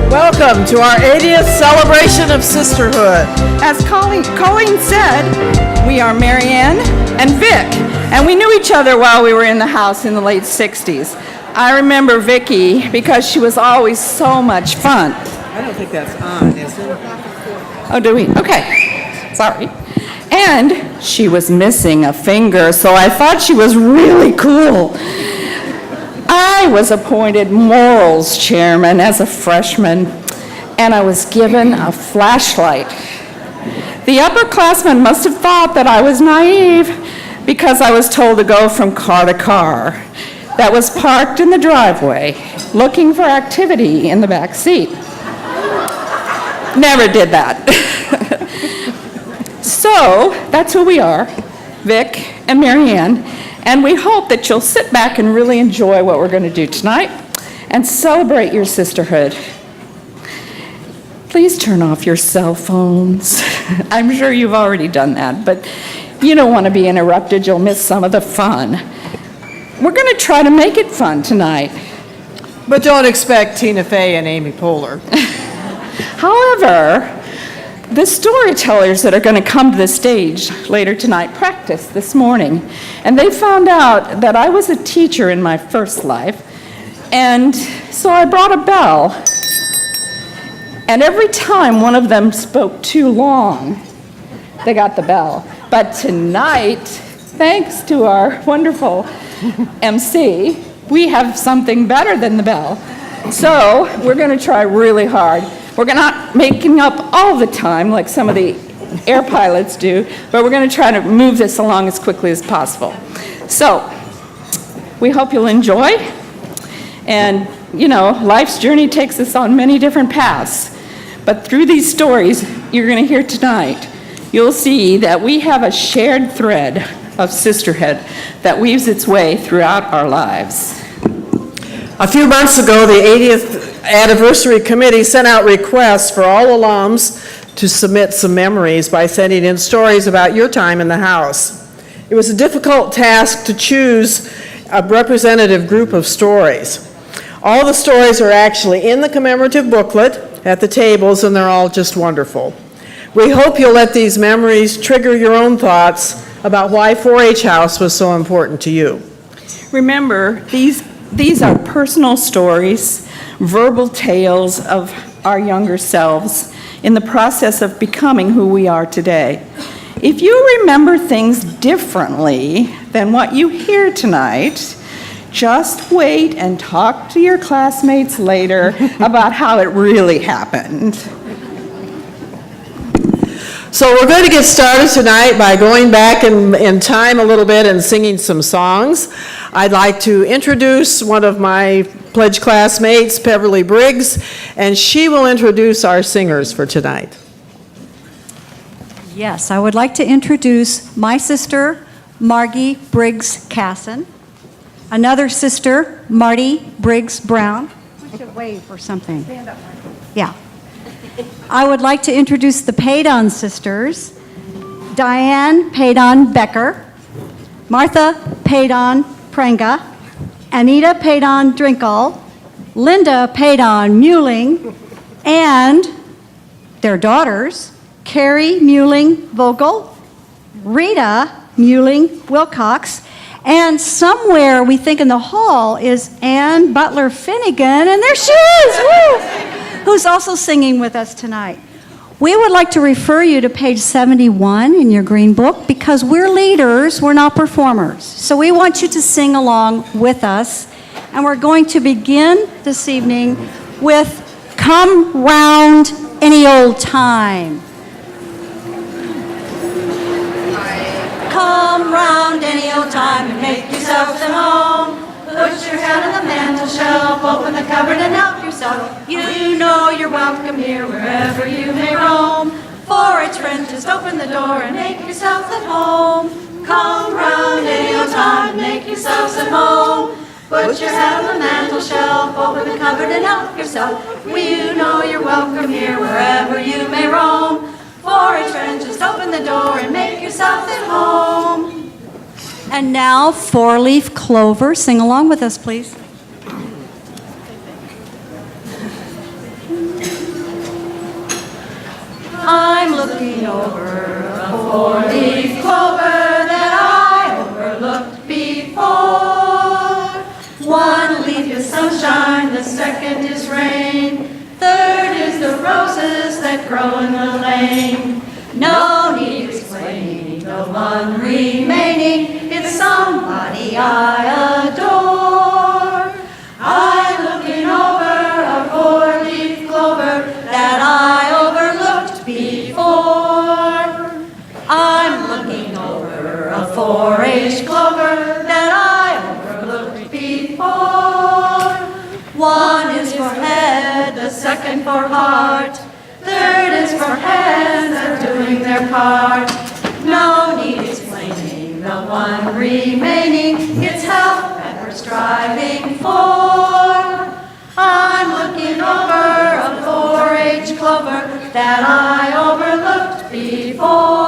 Welcome to our 80th celebration of sisterhood. As Colleen said, we are Marianne and Vic, and we knew each other while we were in the house in the late 60s. I remember Vicki because she was always so much fun. I don't think that's on, is it? Oh, do we? Okay. Sorry. And she was missing a finger, so I thought she was really cool. I was appointed morals chairman as a freshman, and I was given a flashlight. The upperclassmen must have thought that I was naive because I was told to go from car to car that was parked in the driveway, looking for activity in the back seat. Never did that. So, that's who we are, Vic and Marianne, and we hope that you'll sit back and really enjoy what we're going to do tonight and celebrate your sisterhood. Please turn off your cell phones. I'm sure you've already done that, but you don't want to be interrupted. You'll miss some of the fun. We're going to try to make it fun tonight. But don't expect Tina Fey and Amy Poehler. However, the storytellers that are going to come to the stage later tonight practiced this morning, and they found out that I was a teacher in my first life, and so I brought a bell, and every time one of them spoke too long, they got the bell. But tonight, thanks to our wonderful MC, we have something better than the bell. So we're going to try really hard. We're not making up all the time like some of the air pilots do, but we're going to try to move this along as quickly as possible. So we hope you'll enjoy. And, you know, life's journey takes us on many different paths. But through these stories you're going to hear tonight, you'll see that we have a shared thread of sisterhood that weaves its way throughout our lives. A few months ago, the 80th Anniversary Committee sent out requests for all alums to submit some memories by sending in stories about your time in the house. It was a difficult task to choose a representative group of stories. All the stories are actually in the commemorative booklet at the tables, and they're all just wonderful. We hope you'll let these memories trigger your own thoughts about why 4-H House was so important to you. Remember, these are personal stories, verbal tales of our younger selves in the process of becoming who we are today. If you remember things differently than what you hear tonight, just wait and talk to your classmates later about how it really happened. So we're going to get started tonight by going back in time a little bit and singing some songs. I'd like to introduce one of my pledge classmates, Beverly Briggs, and she will introduce our singers for tonight. Yes, I would like to introduce my sister, Margie Briggs Casson, another sister, Marty Briggs Brown. We should wave or something. Stand up, Marty. Yeah. I would like to introduce the Paydon sisters, Diane Paydon Becker, Martha Paydon Prenga, Anita Paydon Drinkall, Linda Paydon Muling, and their daughters, Carrie Muling Vogel, Rita Muling Wilcox, and somewhere we think in the hall is Ann Butler Finnegan, and there she is, woo, who's also singing with us tonight. We would like to refer you to page 71 in your green book because we're leaders, we're not performers. So we want you to sing along with us. And we're going to begin this evening with Come Round Any Old Time. Come round any old time and make yourselves at home. Put your head on the mantel shelf, open the cupboard and help yourself. You know you're welcome here wherever you may roam. 4-H friends, just open the door and make yourselves at home. Come round any old time, make yourselves at home. Put your head on the mantel shelf, open the cupboard and help yourself. You know you're welcome here wherever you may roam. 4-H friends, just open the door and make yourselves at home. And now, 4-Leaf Clover. Sing along with us, please. looking over a four-leaf clover that I overlooked before. One leaf is sunshine, the second is rain, third is the roses that grow in the lane. No need explaining, the one remaining, it's somebody I adore. I'm looking over a four-leaf clover that I overlooked before. I'm looking over a 4-H clover that I overlooked before. One is for head, the second for heart, third is for hands that are doing their part. No need explaining, the one remaining, it's health that we're striving for. I'm looking over a 4-H clover that I overlooked before.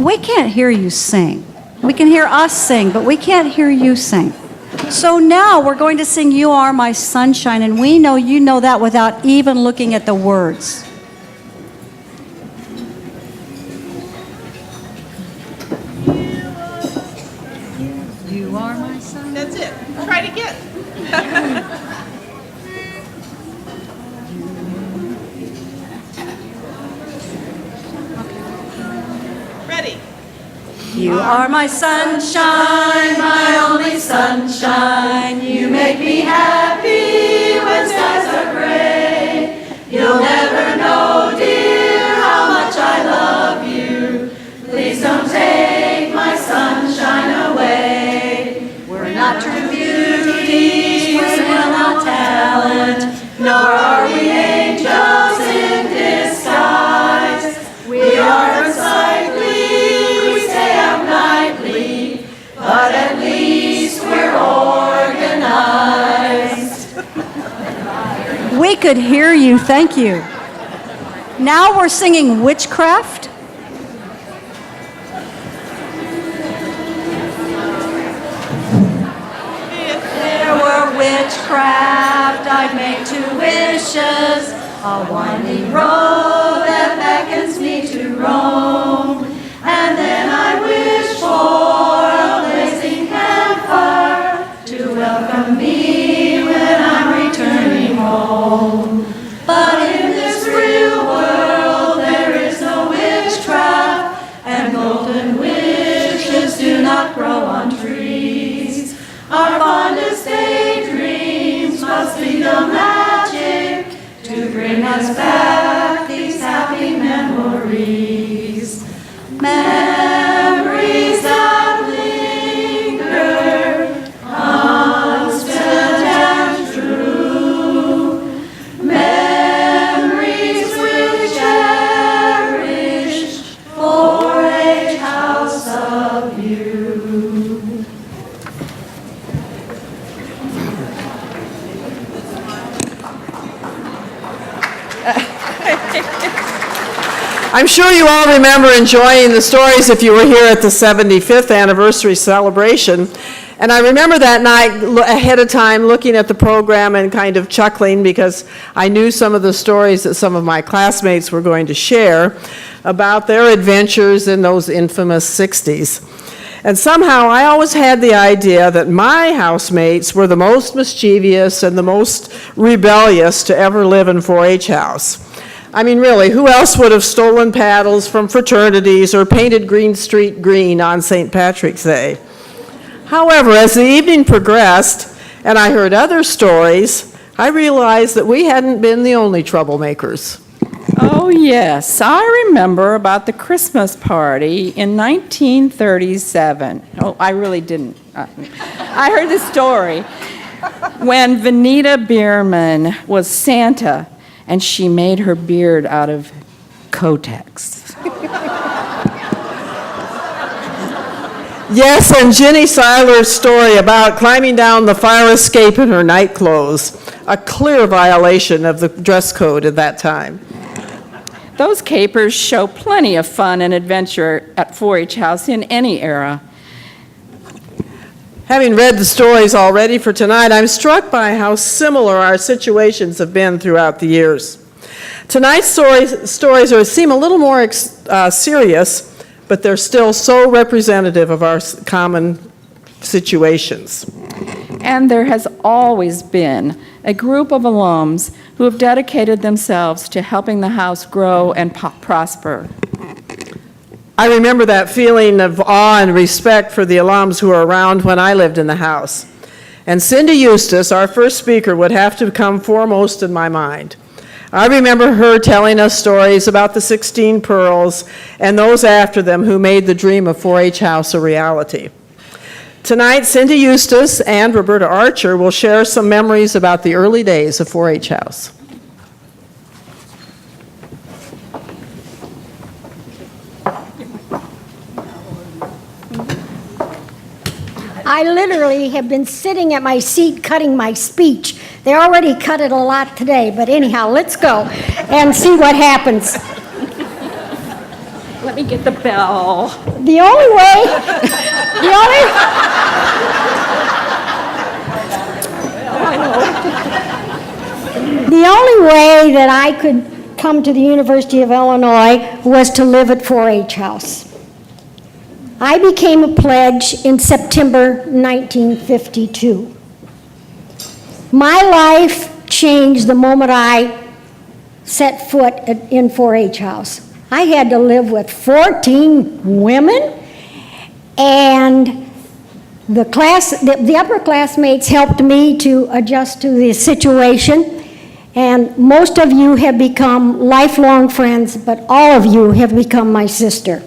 We can't hear you sing. We can hear us sing, but we can't hear you sing. So now we're going to sing You Are My Sunshine, and we know you know that without even looking at the words. You are my sunshine. That's it. Try it again. Ready? You are my sunshine, my only sunshine. You make me happy when skies are gray. You'll never know, dear, how much I love you. Please don't take my sunshine away. We're not true beauties, we're not talent, nor are we angels in disguise. We are unsightly, we stay out nightly, but at least we're organized. We could hear you, thank you. Now we're singing Witchcraft. If there were witchcraft, I'd make 2 wishes, a winding road that beckons me to roam. And then I wish for a blazing campfire to welcome me when I'm returning home. But in this real world there is no witchcraft, and golden wishes do not grow on trees. Our fondest daydreams must be the magic to bring us back these happy memories. Memories that linger, constant and true. Memories we'll cherish for a house of you. I'm sure you all remember enjoying the stories if you were here at the 75th anniversary celebration. And I remember that night ahead of time looking at the program and kind of chuckling because I knew some of the stories that some of my classmates were going to share about their adventures in those infamous 60s. And somehow I always had the idea that my housemates were the most mischievous and the most rebellious to ever live in 4-H house. I mean, really, who else would have stolen paddles from fraternities or painted Green Street green on St. Patrick's Day? However, as the evening progressed and I heard other stories, I realized that we hadn't been the only troublemakers. Oh, yes. I remember about the Christmas party in 1937. Oh, I really didn't. I heard the story when Vanita Bierman was Santa and she made her beard out of Kotex. Yes, and Ginny Seiler's story about climbing down the fire escape in her night clothes, a clear violation of the dress code at that time. Those capers show plenty of fun and adventure at 4-H House in any era. Having read the stories already for tonight, I'm struck by how similar our situations have been throughout the years. Tonight's stories seem a little more serious, but they're still so representative of our common situations. And there has always been a group of alums who have dedicated themselves to helping the house grow and prosper. I remember that feeling of awe and respect for the alums who were around when I lived in the house. And Cindy Eustace, our first speaker, would have to come foremost in my mind. I remember her telling us stories about the 16 Pearls and those after them who made the dream of 4-H House a reality. Tonight, Cindy Eustace and Roberta Archer will share some memories about the early days of 4-H House. I literally have been sitting at my seat cutting my speech. They already cut it a lot today, but anyhow, let's go and see what happens. Let me get the bell. The only way, the only way that I could come to the University of Illinois was to live at 4-H House. I became a pledge in September 1952. My life changed the moment I set foot in 4-H House. I had to live with 14 women, and the upperclassmates helped me to adjust to the situation, and most of you have become lifelong friends, but all of you have become my sister.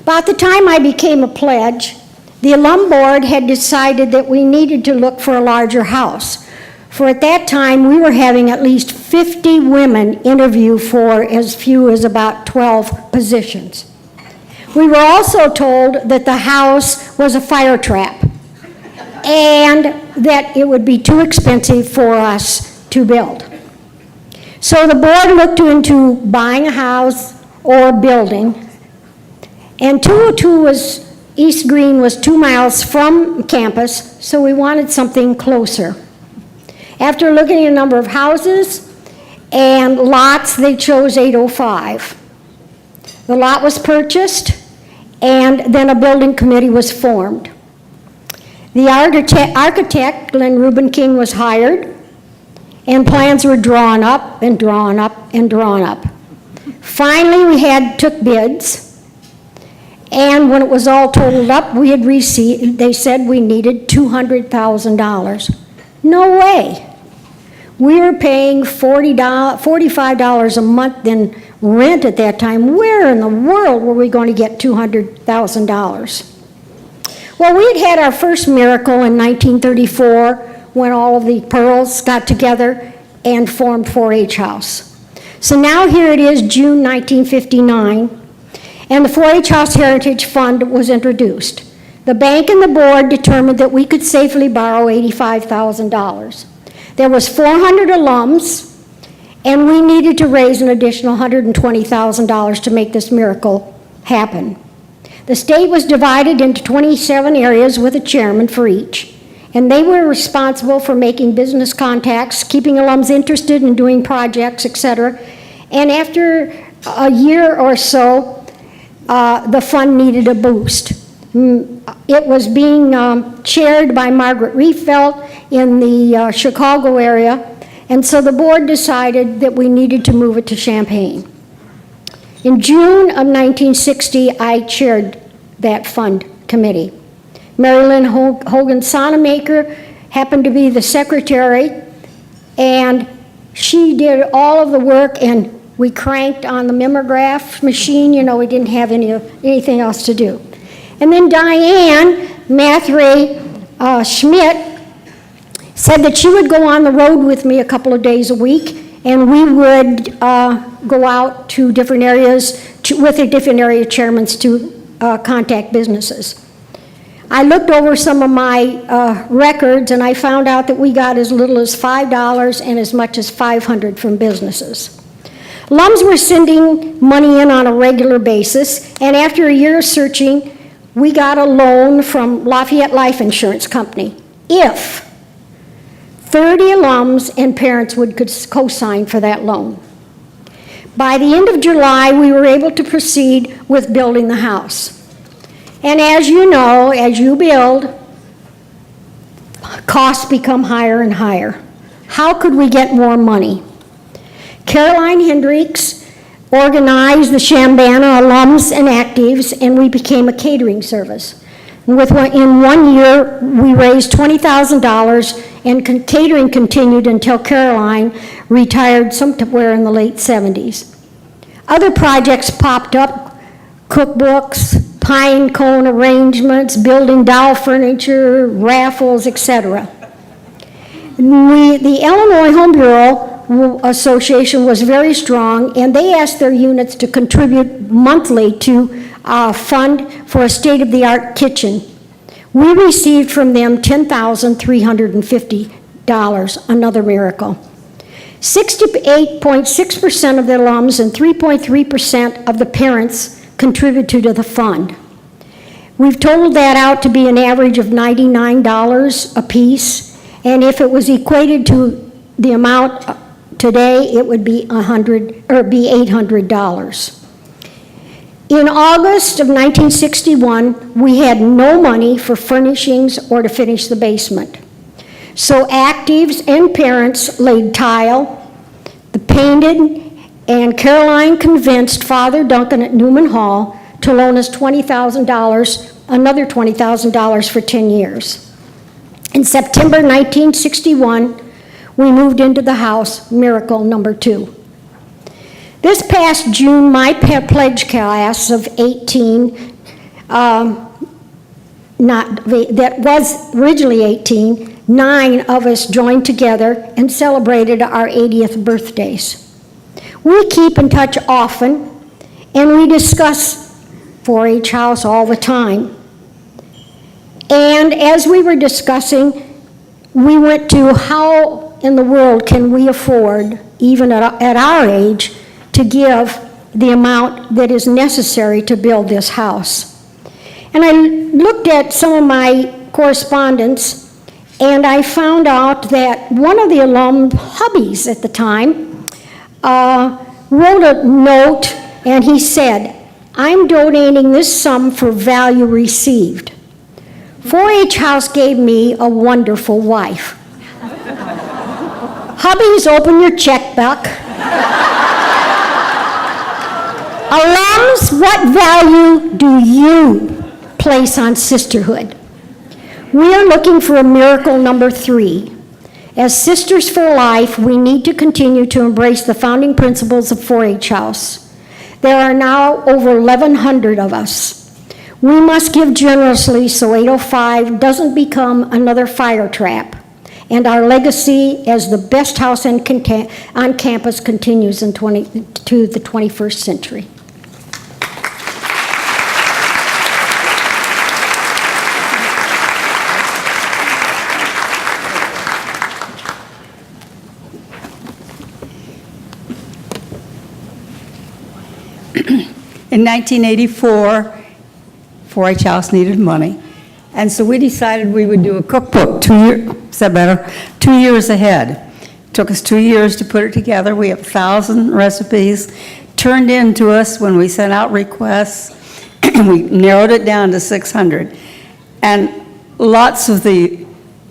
About the time I became a pledge, the alum board had decided that we needed to look for a larger house. For at that time, we were having at least 50 women interview for as few as about 12 positions. We were also told that the house was a fire trap and that it would be too expensive for us to build. So the board looked into buying a house or building. And 202 East Green was 2 miles from campus, so we wanted something closer. After looking at a number of houses and lots, they chose 805. The lot was purchased, and then a building committee was formed. The architect, Glenn Reuben King, was hired, and plans were drawn up and drawn up and drawn up. Finally, we took bids. And when it was all totaled up, they said we needed $200,000. No way. We were paying $45 a month in rent at that time. Where in the world were we going to get $200,000? Well, we had our first miracle in 1934 when all of the Pearls got together and formed 4-H House. So now here it is, June 1959. And the 4-H House Heritage Fund was introduced. The bank and the board determined that we could safely borrow $85,000. There was 400 alums, and we needed to raise an additional $120,000 to make this miracle happen. The state was divided into 27 areas with a chairman for each, and they were responsible for making business contacts, keeping alums interested in doing projects, etc. And after a year or so, the fund needed a boost. It was being chaired by Margaret Riefelt in the Chicago area, and so the board decided that we needed to move it to Champaign. In June of 1960, I chaired that fund committee. Mary Lynn Hogan Sonamaker happened to be the secretary, and she did all of the work, and we cranked on the mimeograph machine. You know, we didn't have anything else to do. And then Diane Mathray Schmidt said that she would go on the road with me a couple of days a week, and we would go out to different areas with the different area chairmen to contact businesses. I looked over some of my records, and I found out that we got as little as $5 and as much as $500 from businesses. Alums were sending money in on a regular basis, and after a year of searching, we got a loan from Lafayette Life Insurance Company if 30 alums and parents would co-sign for that loan. By the end of July, we were able to proceed with building the house. And as you know, as you build, costs become higher and higher. How could we get more money? Caroline Hendricks organized the Chambana alums and actives, and we became a catering service. In 1 year, we raised $20,000, and catering continued until Caroline retired somewhere in the late 70s. Other projects popped up: cookbooks, pine cone arrangements, building doll furniture, raffles, etc. The Illinois Home Bureau Association was very strong, and they asked their units to contribute monthly to fund for a state-of-the-art kitchen. We received from them $10,350, another miracle. 68.6% of the alums and 3.3% of the parents contributed to the fund. We've totaled that out to be an average of $99 apiece, and if it was equated to the amount today, it would be $800. In August of 1961, we had no money for furnishings or to finish the basement. So actives and parents laid tile, painted, and Caroline convinced Father Duncan at Newman Hall to loan us $20,000, another $20,000 for 10 years. In September 1961, we moved into the house, miracle number 2. This past June, my pledge class of 18, that was originally 18, 9 of us joined together and celebrated our 80th birthdays. We keep in touch often, and we discuss 4-H House all the time. And as we were discussing, we went to how in the world can we afford, even at our age, to give the amount that is necessary to build this house. And I looked at some of my correspondence, and I found out that one of the alum hubbies at the time wrote a note, and he said, "I'm donating this sum for value received. 4-H House gave me a wonderful wife." Hubbies, open your checkbook. Alums, what value do you place on sisterhood? We are looking for a miracle number 3. As Sisters for Life, we need to continue to embrace the founding principles of 4-H House. There are now over 1,100 of us. We must give generously so 805 doesn't become another fire trap, and our legacy as the best house on campus continues to the 21st century. In 1984, 4-H House needed money, and so we decided we would do a cookbook 2 years ahead. It took us 2 years to put it together. We have 1,000 recipes turned in to us when we sent out requests, and we narrowed it down to 600. And lots of the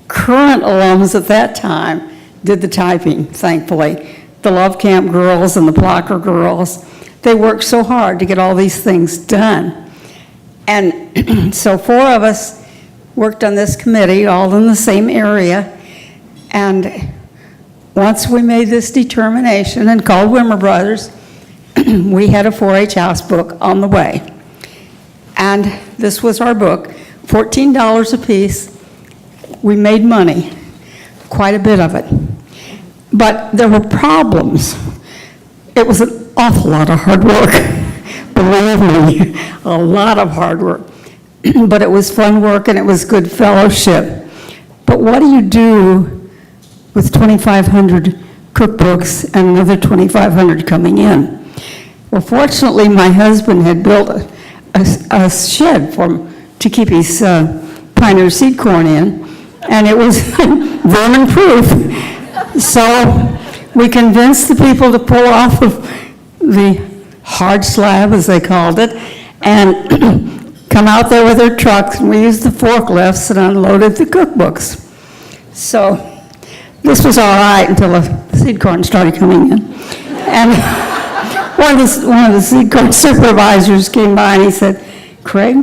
current alums at that time did the typing, thankfully. The Love Camp girls and the Blocker girls. They worked so hard to get all these things done. And so 4 of us worked on this committee, all in the same area. And once we made this determination and called Wimmer Brothers, we had a 4-H House book on the way. And this was our book, $14 a piece. We made money, quite a bit of it. But there were problems. It was an awful lot of hard work, believe me, a lot of hard work. But it was fun work and it was good fellowship. But what do you do with 2,500 cookbooks and another 2,500 coming in? Well, fortunately, my husband had built a shed for to keep his pioneer seed corn in, and it was vermin-proof. So we convinced the people to pull off of the hard slab, as they called it, and come out there with their trucks, and we used the forklifts and unloaded the cookbooks. So this was all right until the seed corn started coming in. And one of the seed corn supervisors came by and he said, "Craig,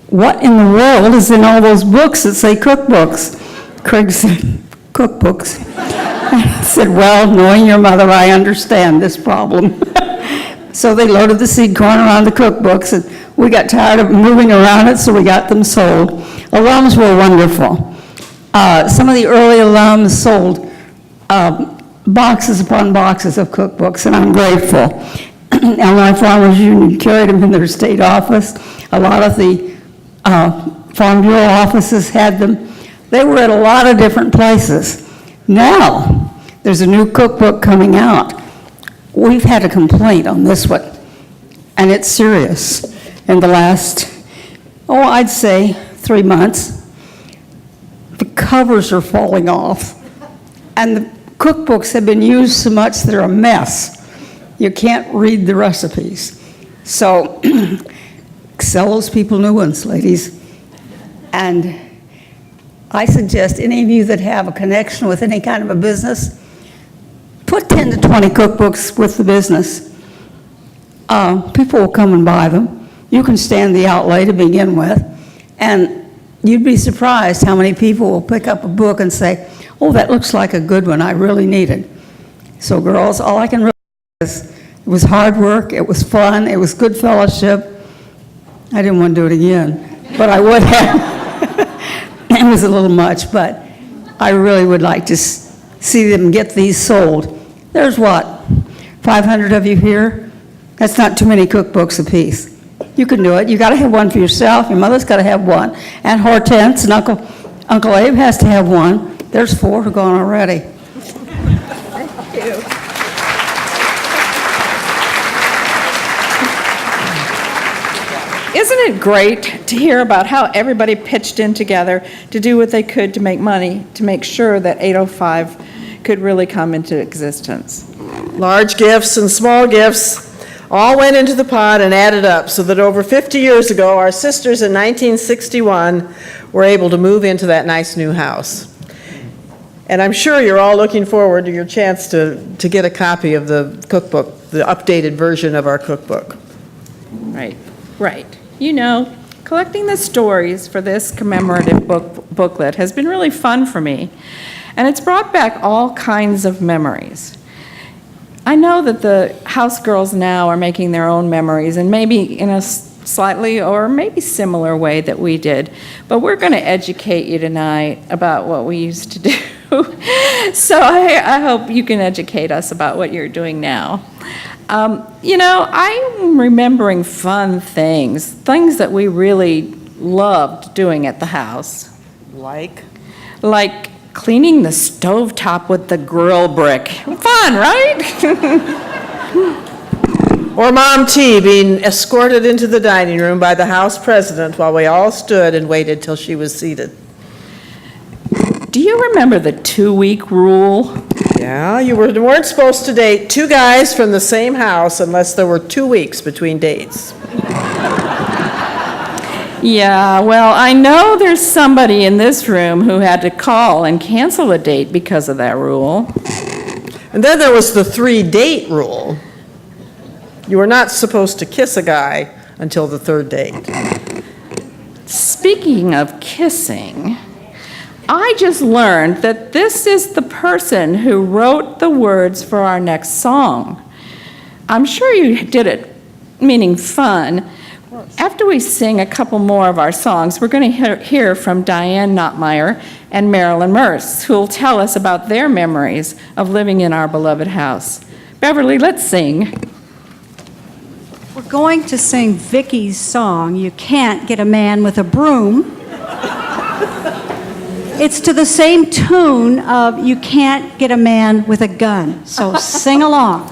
what in the world is in all those books that say cookbooks?" Craig said, "Cookbooks." I said, "Well, knowing your mother, I understand this problem." So they loaded the seed corn around the cookbooks, and we got tired of moving around it, so we got them sold. Alums were wonderful. Some of the early alums sold boxes upon boxes of cookbooks, and I'm grateful. Illinois Farmers Union carried them in their state office. A lot of the Farm Bureau offices had them. They were at a lot of different places. Now, there's a new cookbook coming out. We've had a complaint on this one, and it's serious. In the last, I'd say 3 months, the covers are falling off, and the cookbooks have been used so much they're a mess. You can't read the recipes. So sell those people new ones, ladies. And I suggest any of you that have a connection with any kind of a business, put 10 to 20 cookbooks with the business. People will come and buy them. You can stand the outlay to begin with, and you'd be surprised how many people will pick up a book and say, "Oh, that looks like a good one, I really need it." So girls, all I can really say is it was hard work, it was fun, it was good fellowship. I didn't want to do it again, but I would have. It was a little much, but I really would like to see them get these sold. There's what, 500 of you here? That's not too many cookbooks apiece. You can do it. You got to have one for yourself. Your mother's got to have one. And Hortense and Uncle Abe has to have one. There's 4 who are gone already. Thank you. Isn't it great to hear about how everybody pitched in together to do what they could to make money, to make sure that 805 could really come into existence? Large gifts and small gifts all went into the pot and added up, so that over 50 years ago, our sisters in 1961 were able to move into that nice new house. And I'm sure you're all looking forward to your chance to get a copy of the cookbook, the updated version of our cookbook. Right, right. You know, collecting the stories for this commemorative booklet has been really fun for me, and it's brought back all kinds of memories. I know that the house girls now are making their own memories, and maybe in a slightly or maybe similar way that we did, but we're going to educate you tonight about what we used to do. So I hope you can educate us about what you're doing now. You know, I'm remembering fun things that we really loved doing at the house. Like? Like cleaning the stovetop with the grill brick. Fun, right? Or Mom T being escorted into the dining room by the House President while we all stood and waited till she was seated. Do you remember the 2-week rule? Yeah, you weren't supposed to date 2 guys from the same house unless there were 2 weeks between dates. Yeah, well, I know there's somebody in this room who had to call and cancel a date because of that rule. And then there was the 3-date rule. You were not supposed to kiss a guy until the 3rd date. Speaking of kissing, I just learned that this is the person who wrote the words for our next song. I'm sure you did it meaning fun. After we sing a couple more of our songs, we're going to hear from Diane Notmeyer and Marilyn Merce, who will tell us about their memories of living in our beloved house. Beverly, let's sing. We're going to sing Vicky's song, "You Can't Get a Man with a Broom." It's to the same tune of "You Can't Get a Man with a Gun." So sing along.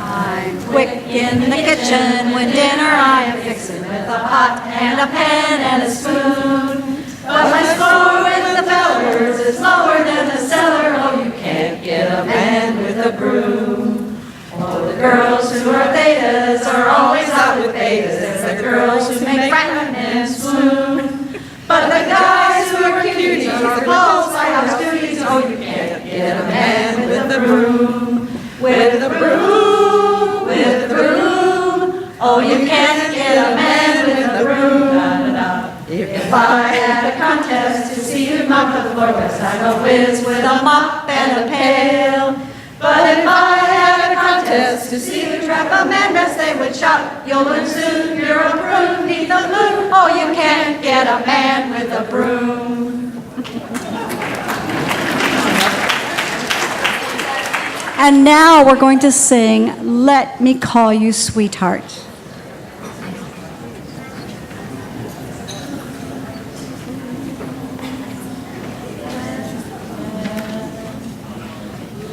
I'm quick in the kitchen when dinner I am fixing with a pot and a pan and a spoon. But my score with the fellers is lower than the cellar. Oh, you can't get a man with a broom. Oh, the girls who are thetas are always out with betas. There's the girls who make frat and swoon. But the guys who are cuties are called by house duties. Oh, you can't get a man with a broom. With a broom, with a broom. Oh, you can't get a man with a broom. Da, da, da. If I had a contest to see who'd mop the floor best, I'm a whiz with a mop and a pail. But if I had a contest to see who trap a man best, they would shout, you'll learn soon, you're a broom, neath the moon. Oh, you can't get a man with a broom. And now we're going to sing Let Me Call You Sweetheart.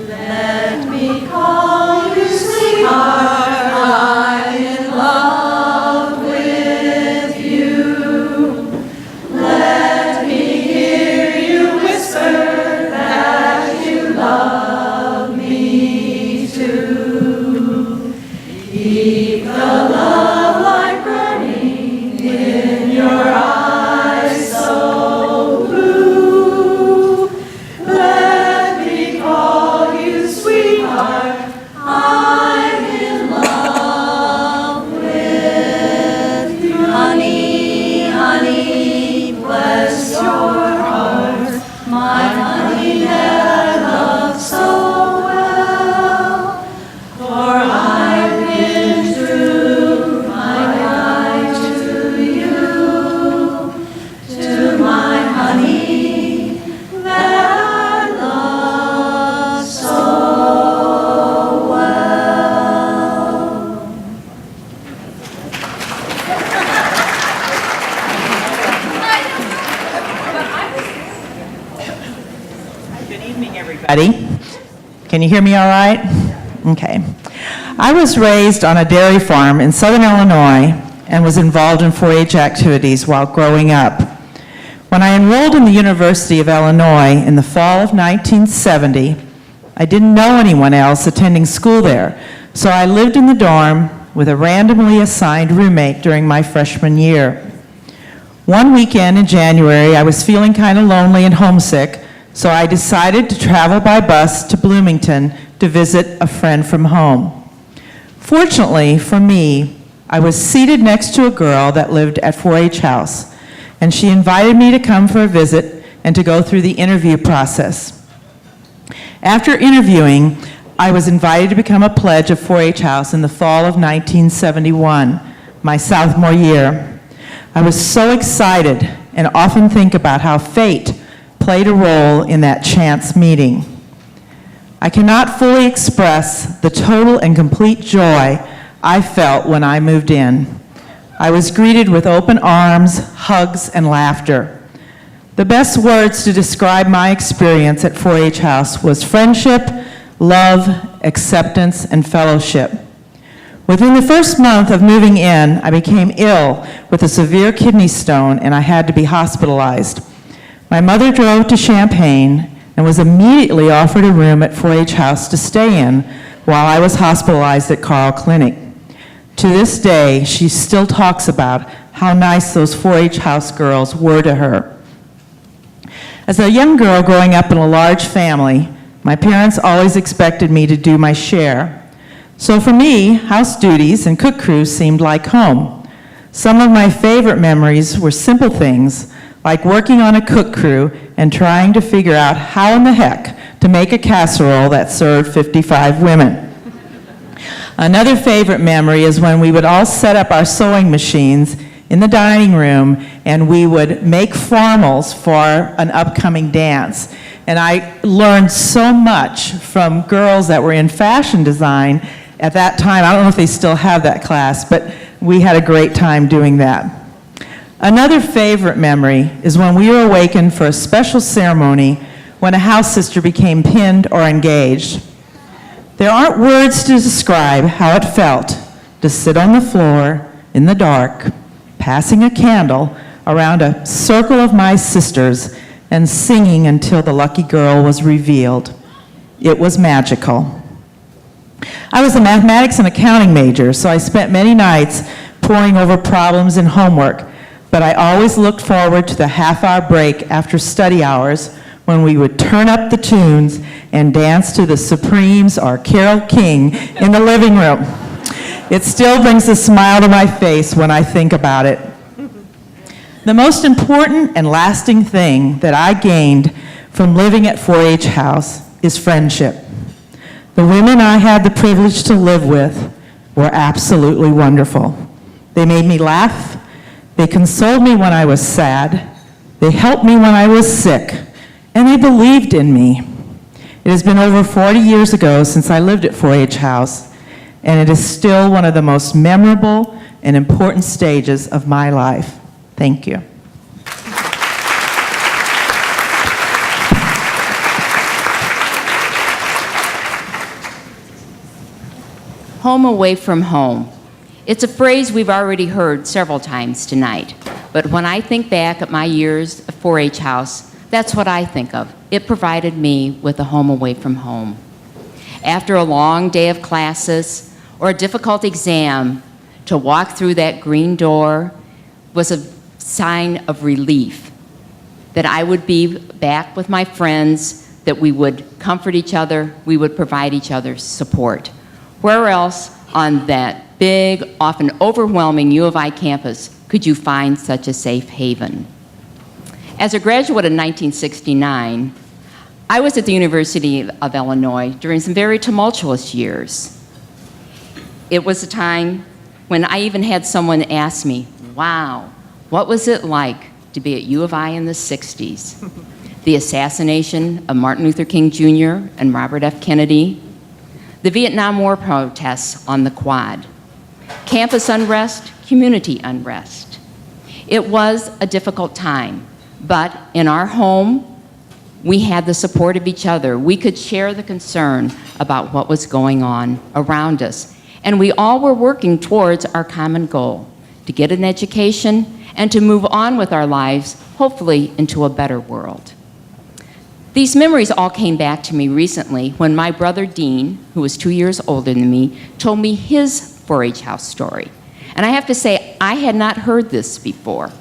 Let me call you sweetheart, I'm in love with you. Let me hear you whisper that you love me too. Keep the love light burning in your eyes so blue. Let me call you sweetheart, I'm in love with you. Honey, honey, bless your heart, my honey that I love so well. For I've been true, my guide to you, to my honey that I love so well. Good evening, everybody. Can you hear me all right? Okay. I was raised on a dairy farm in southern Illinois and was involved in 4-H activities while growing up. When I enrolled in the University of Illinois in the fall of 1970, I didn't know anyone else attending school there, so I lived in the dorm with a randomly assigned roommate during my freshman year. One weekend in January, I was feeling kind of lonely and homesick, so I decided to travel by bus to Bloomington to visit a friend from home. Fortunately for me, I was seated next to a girl that lived at 4-H House, and she invited me to come for a visit and to go through the interview process. After interviewing, I was invited to become a pledge of 4-H House in the fall of 1971, my sophomore year. I was so excited and often think about how fate played a role in that chance meeting. I cannot fully express the total and complete joy I felt when I moved in. I was greeted with open arms, hugs, and laughter. The best words to describe my experience at 4-H House was friendship, love, acceptance, and fellowship. Within the first month of moving in, I became ill with a severe kidney stone and I had to be hospitalized. My mother drove to Champaign and was immediately offered a room at 4-H House to stay in while I was hospitalized at Carle Clinic. To this day, she still talks about how nice those 4-H House girls were to her. As a young girl growing up in a large family, my parents always expected me to do my share. So for me, house duties and cook crews seemed like home. Some of my favorite memories were simple things like working on a cook crew and trying to figure out how in the heck to make a casserole that served 55 women. Another favorite memory is when we would all set up our sewing machines in the dining room and we would make formals for an upcoming dance. And I learned so much from girls that were in fashion design at that time. I don't know if they still have that class, but we had a great time doing that. Another favorite memory is when we were awakened for a special ceremony when a house sister became pinned or engaged. There aren't words to describe how it felt to sit on the floor in the dark, passing a candle around a circle of my sisters and singing until the lucky girl was revealed. It was magical. I was a mathematics and accounting major, so I spent many nights poring over problems and homework, but I always looked forward to the half-hour break after study hours when we would turn up the tunes and dance to the Supremes or Carole King in the living room. It still brings a smile to my face when I think about it. The most important and lasting thing that I gained from living at 4-H House is friendship. The women I had the privilege to live with were absolutely wonderful. They made me laugh, they consoled me when I was sad, they helped me when I was sick, and they believed in me. It has been over 40 years ago since I lived at 4-H House, and it is still one of the most memorable and important stages of my life. Thank you. Home away from home. It's a phrase we've already heard several times tonight, but when I think back at my years at 4-H House, that's what I think of. It provided me with a home away from home. After a long day of classes or a difficult exam, to walk through that green door was a sign of relief that I would be back with my friends, that we would comfort each other, we would provide each other support. Where else on that big, often overwhelming U of I campus could you find such a safe haven? As a graduate in 1969, I was at the University of Illinois during some very tumultuous years. It was a time when I even had someone ask me, wow, what was it like to be at U of I in the 60s? The assassination of Martin Luther King Jr. and Robert F. Kennedy, the Vietnam War protests on the Quad, campus unrest, community unrest. It was a difficult time, but in our home, we had the support of each other. We could share the concern about what was going on around us. And we all were working towards our common goal, to get an education and to move on with our lives, hopefully into a better world. These memories all came back to me recently when my brother Dean, who was 2 years older than me, told me his 4-H House story. And I have to say, I had not heard this before.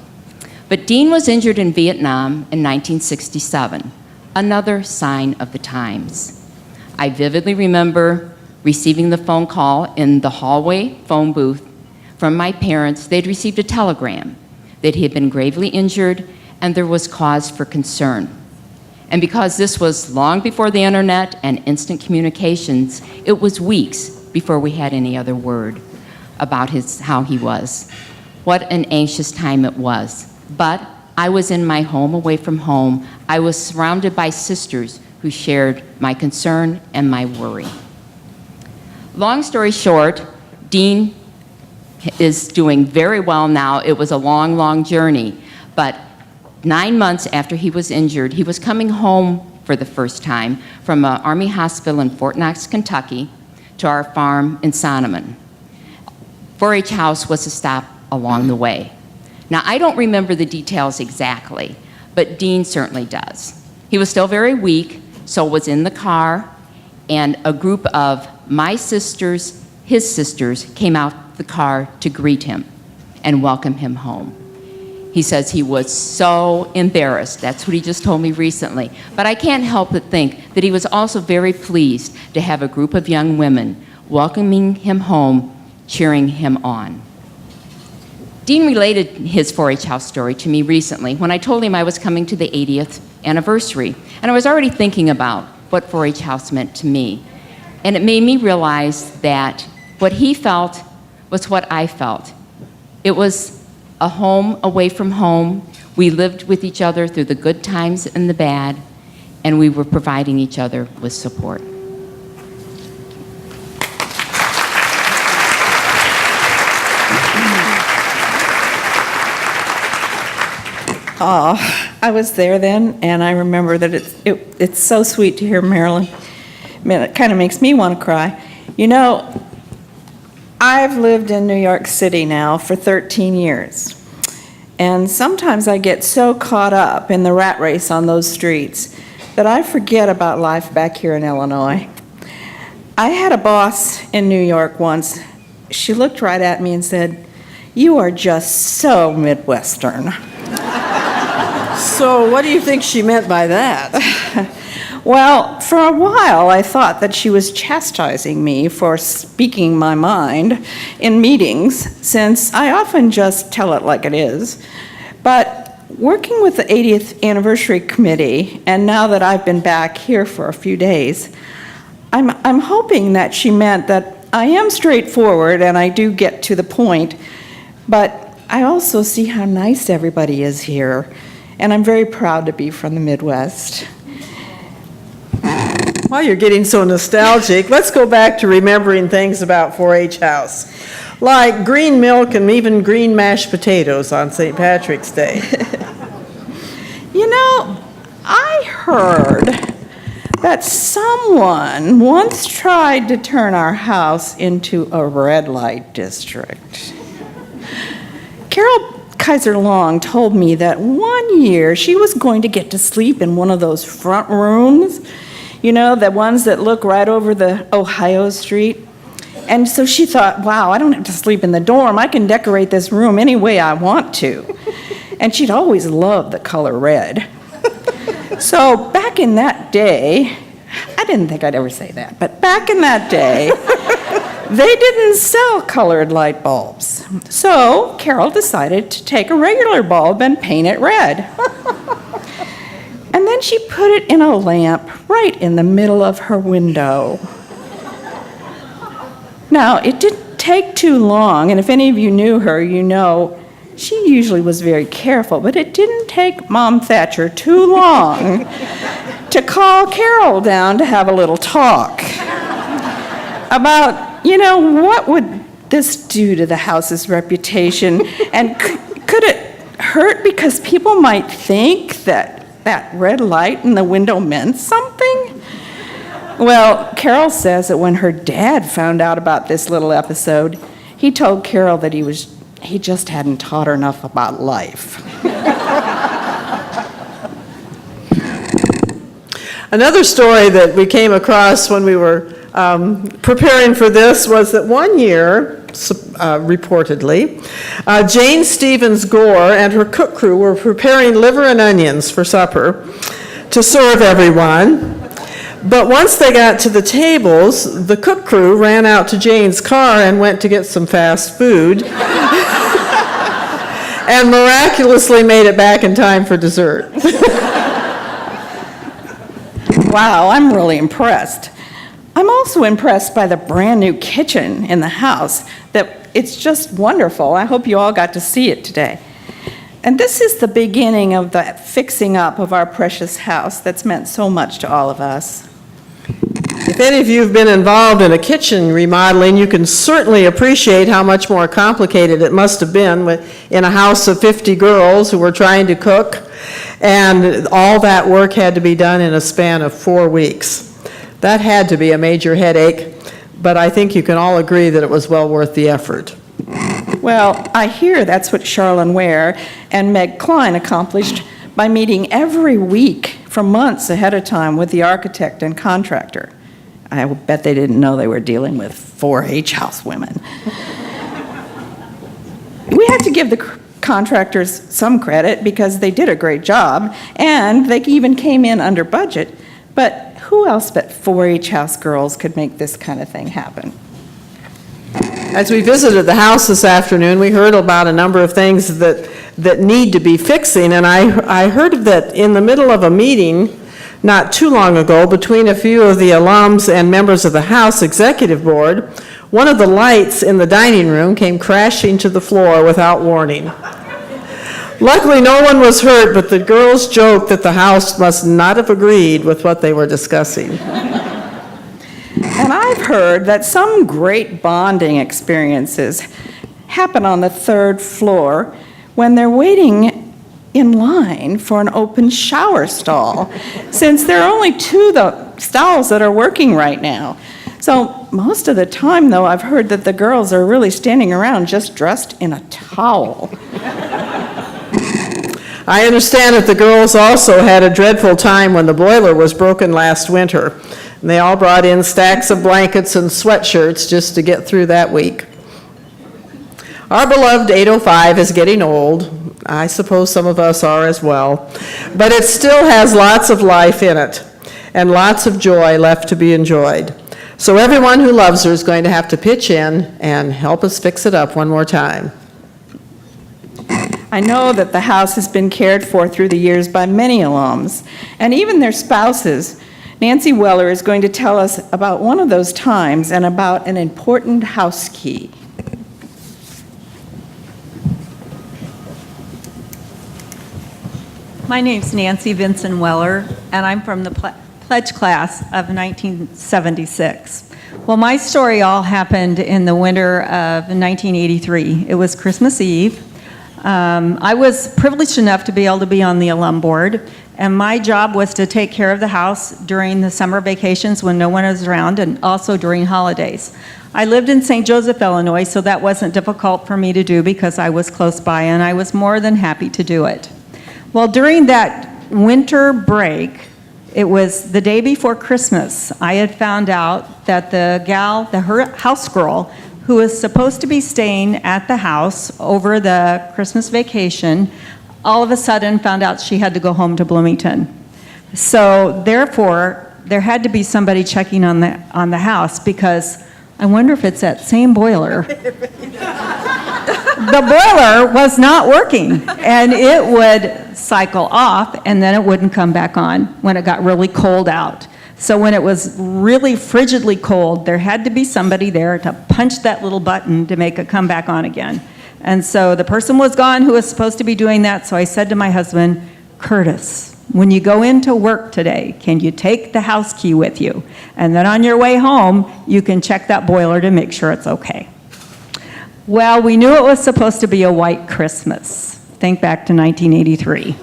But Dean was injured in Vietnam in 1967, another sign of the times. I vividly remember receiving the phone call in the hallway phone booth from my parents. They'd received a telegram that he had been gravely injured and there was cause for concern. And because this was long before the internet and instant communications, it was weeks before we had any other word about how he was. What an anxious time it was. But I was in my home away from home. I was surrounded by sisters who shared my concern and my worry. Long story short, Dean is doing very well now. It was a long, long journey, but 9 months after he was injured, he was coming home for the first time from an Army hospital in Fort Knox, Kentucky, to our farm in Sonneman. 4-H House was a stop along the way. Now, I don't remember the details exactly, but Dean certainly does. He was still very weak, so was in the car, and a group of my sisters, his sisters, came out the car to greet him and welcome him home. He says he was so embarrassed. That's what he just told me recently. But I can't help but think that he was also very pleased to have a group of young women welcoming him home, cheering him on. Dean related his 4-H House story to me recently when I told him I was coming to the 80th anniversary. And I was already thinking about what 4-H House meant to me. And it made me realize that what he felt was what I felt. It was a home away from home. We lived with each other through the good times and the bad, and we were providing each other with support. I was there then, and I remember that it's so sweet to hear Marilyn Man, it kind of makes me want to cry. You know, I've lived in New York City now for 13 years. And sometimes I get so caught up in the rat race on those streets that I forget about life back here in Illinois. I had a boss in New York once. She looked right at me and said, "You are just so Midwestern." So what do you think she meant by that? Well, for a while, I thought that she was chastising me for speaking my mind in meetings, since I often just tell it like it is. But working with the 80th Anniversary Committee, and now that I've been back here for a few days, I'm hoping that she meant that I am straightforward and I do get to the point, but I also see how nice everybody is here, and I'm very proud to be from the Midwest. While you're getting so nostalgic, let's go back to remembering things about 4-H House, like green milk and even green mashed potatoes on St. Patrick's Day. You know, I heard that someone once tried to turn our house into a red light district. Carol Kaiser Long told me that one year she was going to get to sleep in one of those front rooms, you know, the ones that look right over the Ohio Street. And so she thought, wow, I don't have to sleep in the dorm. I can decorate this room any way I want to. And she'd always loved the color red. So back in that day, I didn't think I'd ever say that, but back in that day, they didn't sell colored light bulbs. So Carol decided to take a regular bulb and paint it red. And then she put it in a lamp right in the middle of her window. Now, it didn't take too long, and if any of you knew her, you know she usually was very careful, but it didn't take Mom Thatcher too long to call Carol down to have a little talk about, you know, what would this do to the house's reputation, and could it hurt because people might think that that red light in the window meant something? Well, Carol says that when her dad found out about this little episode, he told Carol that he just hadn't taught her enough about life. Another story that we came across when we were preparing for this was that one year, reportedly, Jane Stevens Gore and her cook crew were preparing liver and onions for supper to serve everyone. But once they got to the tables, the cook crew ran out to Jane's car and went to get some fast food and miraculously made it back in time for dessert. Wow, I'm really impressed. I'm also impressed by the brand new kitchen in the house. It's just wonderful. I hope you all got to see it today. And this is the beginning of the fixing up of our precious house that's meant so much to all of us. If any of you have been involved in a kitchen remodeling, you can certainly appreciate how much more complicated it must have been in a house of 50 girls who were trying to cook, and all that work had to be done in a span of 4 weeks. That had to be a major headache, but I think you can all agree that it was well worth the effort. Well, I hear that's what Charlene Ware and Meg Klein accomplished by meeting every week for months ahead of time with the architect and contractor. I bet they didn't know they were dealing with 4-H house women. We have to give the contractors some credit because they did a great job, and they even came in under budget. But who else but 4-H house girls could make this kind of thing happen? As we visited the house this afternoon, we heard about a number of things that need to be fixing, and I heard that in the middle of a meeting not too long ago between a few of the alums and members of the House Executive Board, one of the lights in the dining room came crashing to the floor without warning. Luckily, no one was hurt, but the girls joked that the House must not have agreed with what they were discussing. And I've heard that some great bonding experiences happen on the 3rd floor when they're waiting in line for an open shower stall, since there are only two stalls that are working right now. So most of the time, though, I've heard that the girls are really standing around just dressed in a towel. I understand that the girls also had a dreadful time when the boiler was broken last winter. And they all brought in stacks of blankets and sweatshirts just to get through that week. Our beloved 805 is getting old. I suppose some of us are as well. But it still has lots of life in it and lots of joy left to be enjoyed. So everyone who loves her is going to have to pitch in and help us fix it up one more time. I know that the house has been cared for through the years by many alums, and even their spouses. Nancy Weller is going to tell us about one of those times and about an important house key. My name's Nancy Vincent Weller, and I'm from the pledge class of 1976. Well, my story all happened in the winter of 1983. It was Christmas Eve. I was privileged enough to be able to be on the alum board, and my job was to take care of the house during the summer vacations when no one was around, and also during holidays. I lived in St. Joseph, Illinois, so that wasn't difficult for me to do because I was close by, and I was more than happy to do it. Well, during that winter break, it was the day before Christmas, I had found out that the house girl, who was supposed to be staying at the house over the Christmas vacation, all of a sudden found out she had to go home to Bloomington. So therefore, there had to be somebody checking on the house, because I wonder if it's that same boiler. The boiler was not working, and it would cycle off, and then it wouldn't come back on when it got really cold out. So when it was really frigidly cold, there had to be somebody there to punch that little button to make it come back on again. And so the person was gone who was supposed to be doing that, so I said to my husband, Curtis, when you go into work today, can you take the house key with you? And then on your way home, you can check that boiler to make sure it's okay. Well, we knew it was supposed to be a white Christmas. Think back to 1983.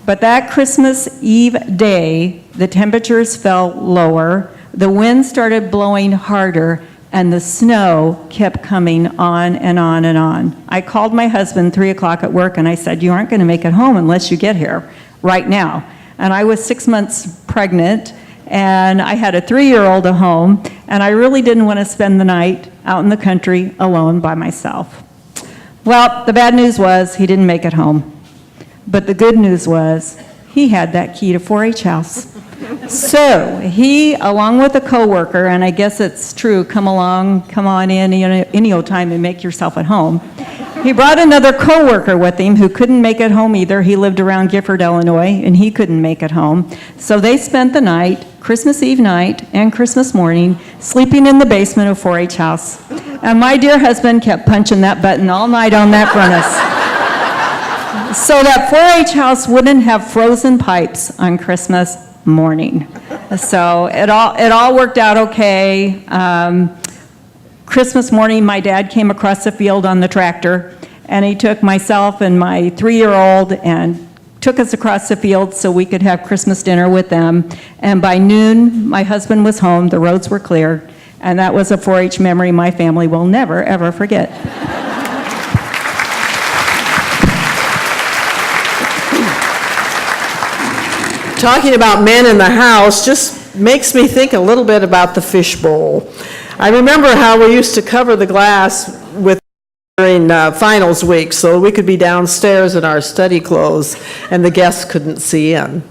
But that Christmas Eve day, the temperatures fell lower, the wind started blowing harder, and the snow kept coming on and on and on. I called my husband 3 o'clock at work, and I said, you aren't going to make it home unless you get here right now. And I was 6 months pregnant, and I had a 3-year-old at home, and I really didn't want to spend the night out in the country alone by myself. Well, the bad news was he didn't make it home. But the good news was he had that key to 4-H house. So he, along with a coworker, and I guess it's true, come on in any old time and make yourself at home. He brought another coworker with him who couldn't make it home either. He lived around Gifford, Illinois, and he couldn't make it home. So they spent the night, Christmas Eve night and Christmas morning, sleeping in the basement of 4-H house. And my dear husband kept punching that button all night on that furnace, so that 4-H house wouldn't have frozen pipes on Christmas morning. So it all worked out okay. Christmas morning, my dad came across the field on the tractor, and he took myself and my 3-year-old and took us across the field so we could have Christmas dinner with them. And by noon, my husband was home, the roads were clear, and that was a 4-H memory my family will never, ever forget. Talking about men in the house just makes me think a little bit about the fishbowl. I remember how we used to cover the glass with during finals week so we could be downstairs in our study clothes and the guests couldn't see in.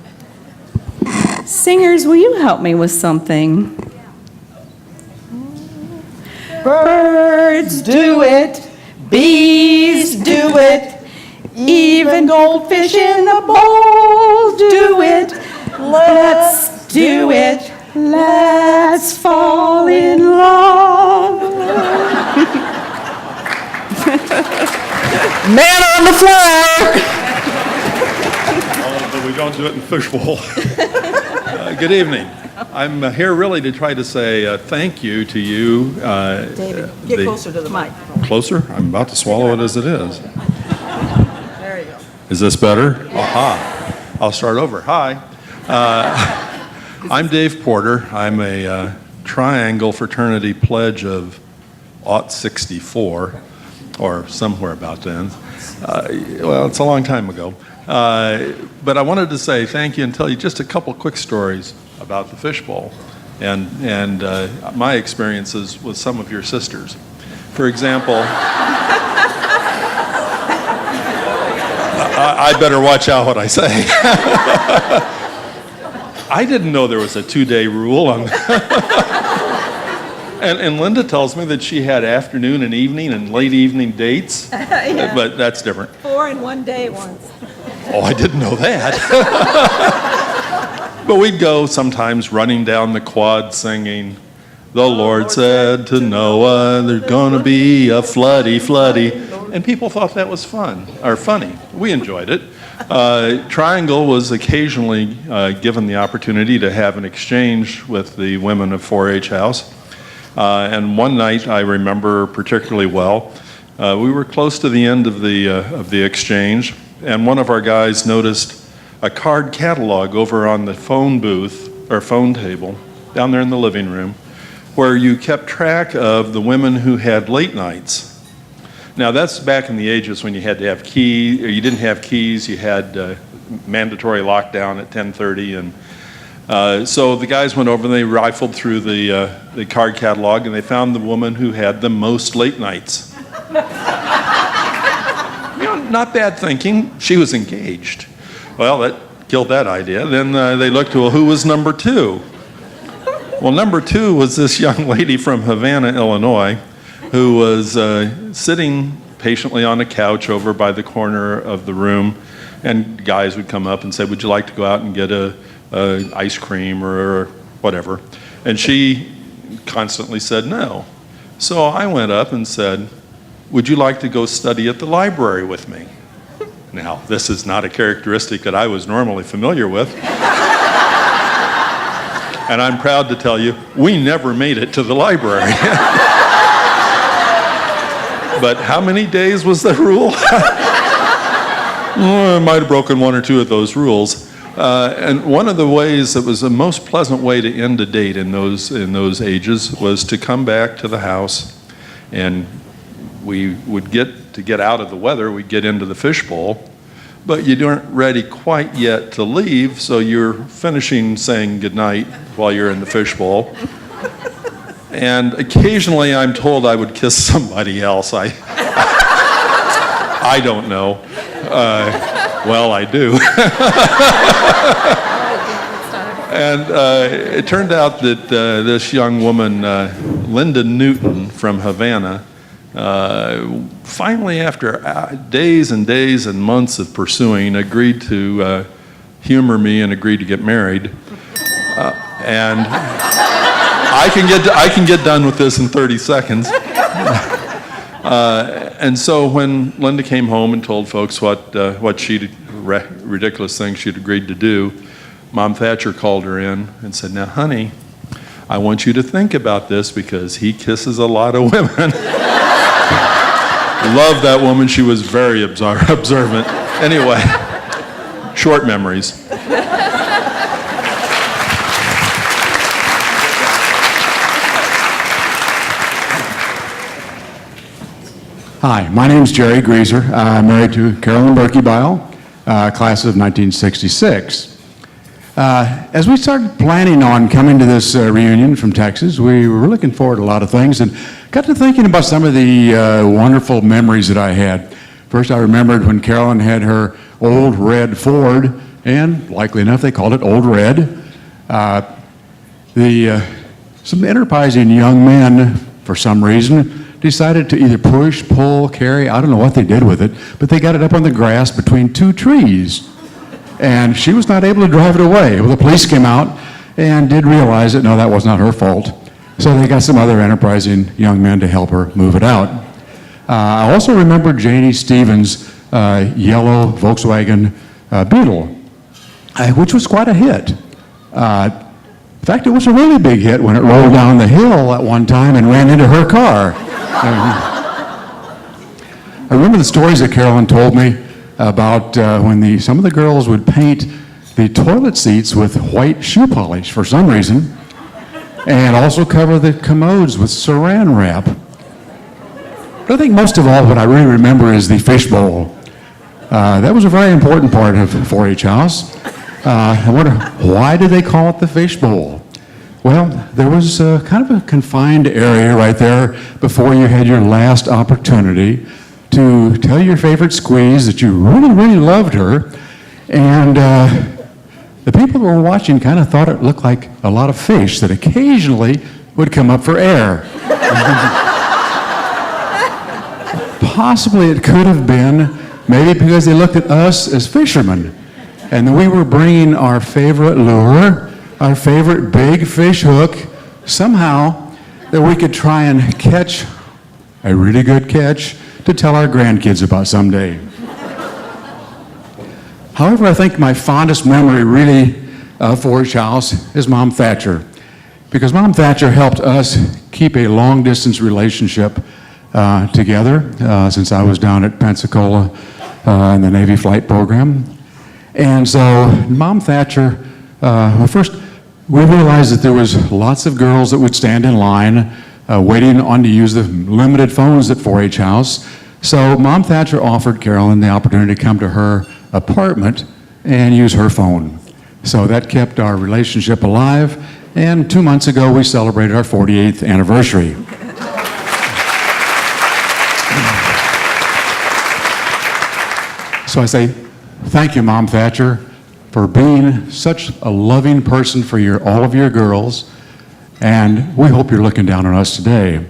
Singers, will you help me with something? Birds do it, bees do it, even goldfish in a bowl do it. Let's do it, let's fall in love. Man on the floor! But we don't do it in fishbowl. Good evening. I'm here really to try to say thank you to you. David, get closer to the mic. Closer? I'm about to swallow it as it is. There you go. Is this better? Aha. I'll start over. Hi. I'm Dave Porter. I'm a Triangle Fraternity Pledge of '64, or somewhere about then. Well, it's a long time ago. But I wanted to say thank you and tell you just a couple quick stories about the fishbowl and my experiences with some of your sisters. For example, I better watch out what I say. I didn't know there was a 2-day rule on and Linda tells me that she had afternoon and evening and late evening dates, Yeah. but that's different. 4 in one day once. Oh, I didn't know that. But we'd go sometimes running down the quad singing, "The Lord said to Noah, there's going to be a floody, floody." And people thought that was fun, or funny. We enjoyed it. Triangle was occasionally given the opportunity to have an exchange with the women of 4-H House. And one night I remember particularly well. We were close to the end of the exchange, and one of our guys noticed a card catalog over on the phone booth, or phone table, down there in the living room, where you kept track of the women who had late nights. Now, that's back in the ages when you had to have keys, or you didn't have keys, you had mandatory lockdown at 10:30, and so the guys went over and they rifled through the card catalog, and they found the woman who had the most late nights. Not bad thinking. She was engaged. Well, that killed that idea. Then they looked to, well, who was number 2? Well, number 2 was this young lady from Havana, Illinois, who was sitting patiently on a couch over by the corner of the room, and guys would come up and say, "Would you like to go out and get a ice cream or whatever?" And she constantly said no. So I went up and said, "Would you like to go study at the library with me?" Now, this is not a characteristic that I was normally familiar with. And I'm proud to tell you, we never made it to the library. But how many days was the rule? I might have broken 1 or 2 of those rules. And one of the ways that was the most pleasant way to end a date in those ages was to come back to the house, and we would get out of the weather, we'd get into the fishbowl, but you weren't ready quite yet to leave, so you're finishing saying goodnight while you're in the fishbowl. And occasionally I'm told I would kiss somebody else. I don't know. Well, I do. And it turned out that this young woman, Linda Newton from Havana, finally, after days and days and months of pursuing, agreed to humor me and agreed to get married. And I can get done with this in 30 seconds. And so when Linda came home and told folks what ridiculous thing she'd agreed to do, Mom Thatcher called her in and said, "Now, honey, I want you to think about this because he kisses a lot of women." Love that woman. She was very observant. Anyway, short memories. Hi, my name's Jerry Greaser. I'm married to Carolyn Berkey-Bile, class of 1966. As we started planning on coming to this reunion from Texas, we were looking forward to a lot of things and got to thinking about some of the wonderful memories that I had. First, I remembered when Carolyn had her old red Ford, and likely enough, they called it Old Red. Some enterprising young men, for some reason, decided to either push, pull, carry, I don't know what they did with it, but they got it up on the grass between 2 trees. And she was not able to drive it away. Well, the police came out and did realize that, no, that was not her fault. So they got some other enterprising young men to help her move it out. I also remember Janie Stevens' yellow Volkswagen Beetle, which was quite a hit. In fact, it was a really big hit when it rolled down the hill at one time and ran into her car. I remember the stories that Carolyn told me about when some of the girls would paint the toilet seats with white shoe polish for some reason, and also cover the commodes with saran wrap. But I think most of all, what I really remember is the fishbowl. That was a very important part of 4-H House. I wonder, why did they call it the fishbowl? Well, there was kind of a confined area right there before you had your last opportunity to tell your favorite squeeze that you really, really loved her, and the people who were watching kind of thought it looked like a lot of fish that occasionally would come up for air. Possibly it could have been maybe because they looked at us as fishermen, and we were bringing our favorite lure, our favorite big fish hook, somehow that we could try and catch a really good catch to tell our grandkids about someday. However, I think my fondest memory really of 4-H House is Mom Thatcher, because Mom Thatcher helped us keep a long-distance relationship together since I was down at Pensacola in the Navy flight program. And so Mom Thatcher, well, first we realized that there was lots of girls that would stand in line waiting on to use the limited phones at 4-H House. So Mom Thatcher offered Carolyn the opportunity to come to her apartment and use her phone. So that kept our relationship alive, and 2 months ago we celebrated our 48th anniversary. So I say, thank you, Mom Thatcher, for being such a loving person for all of your girls, and we hope you're looking down on us today.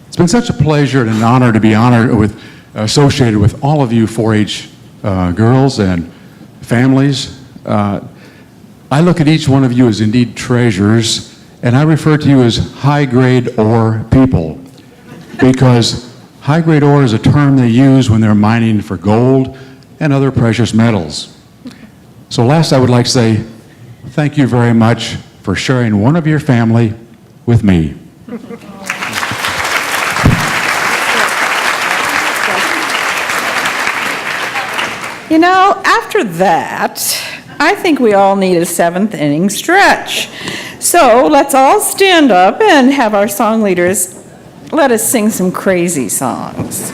It's been such a pleasure and an honor to be associated with all of you 4-H girls and families. I look at each one of you as indeed treasures, and I refer to you as high-grade ore people, because high-grade ore is a term they use when they're mining for gold and other precious metals. So last, I would like to say thank you very much for sharing one of your family with me. You know, after that, I think we all need a seventh inning stretch. So let's all stand up and have our song leaders let us sing some crazy songs.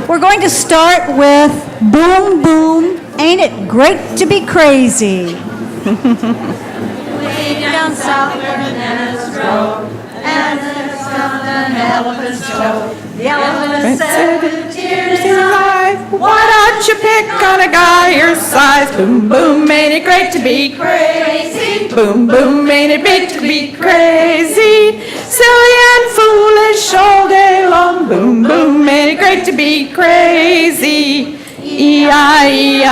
We're going to start with Boom Boom, Ain't It Great to Be Crazy? Way down south where bananas grow, and there's an elephant's toe. The elephant said with tears in his eyes, Why don't you pick on a guy your size? Boom, boom, ain't it great to be crazy. Boom, boom, ain't it great to be crazy? Silly and foolish all day long. Boom, boom, ain't it great to be crazy? E-I-E-I-E-I.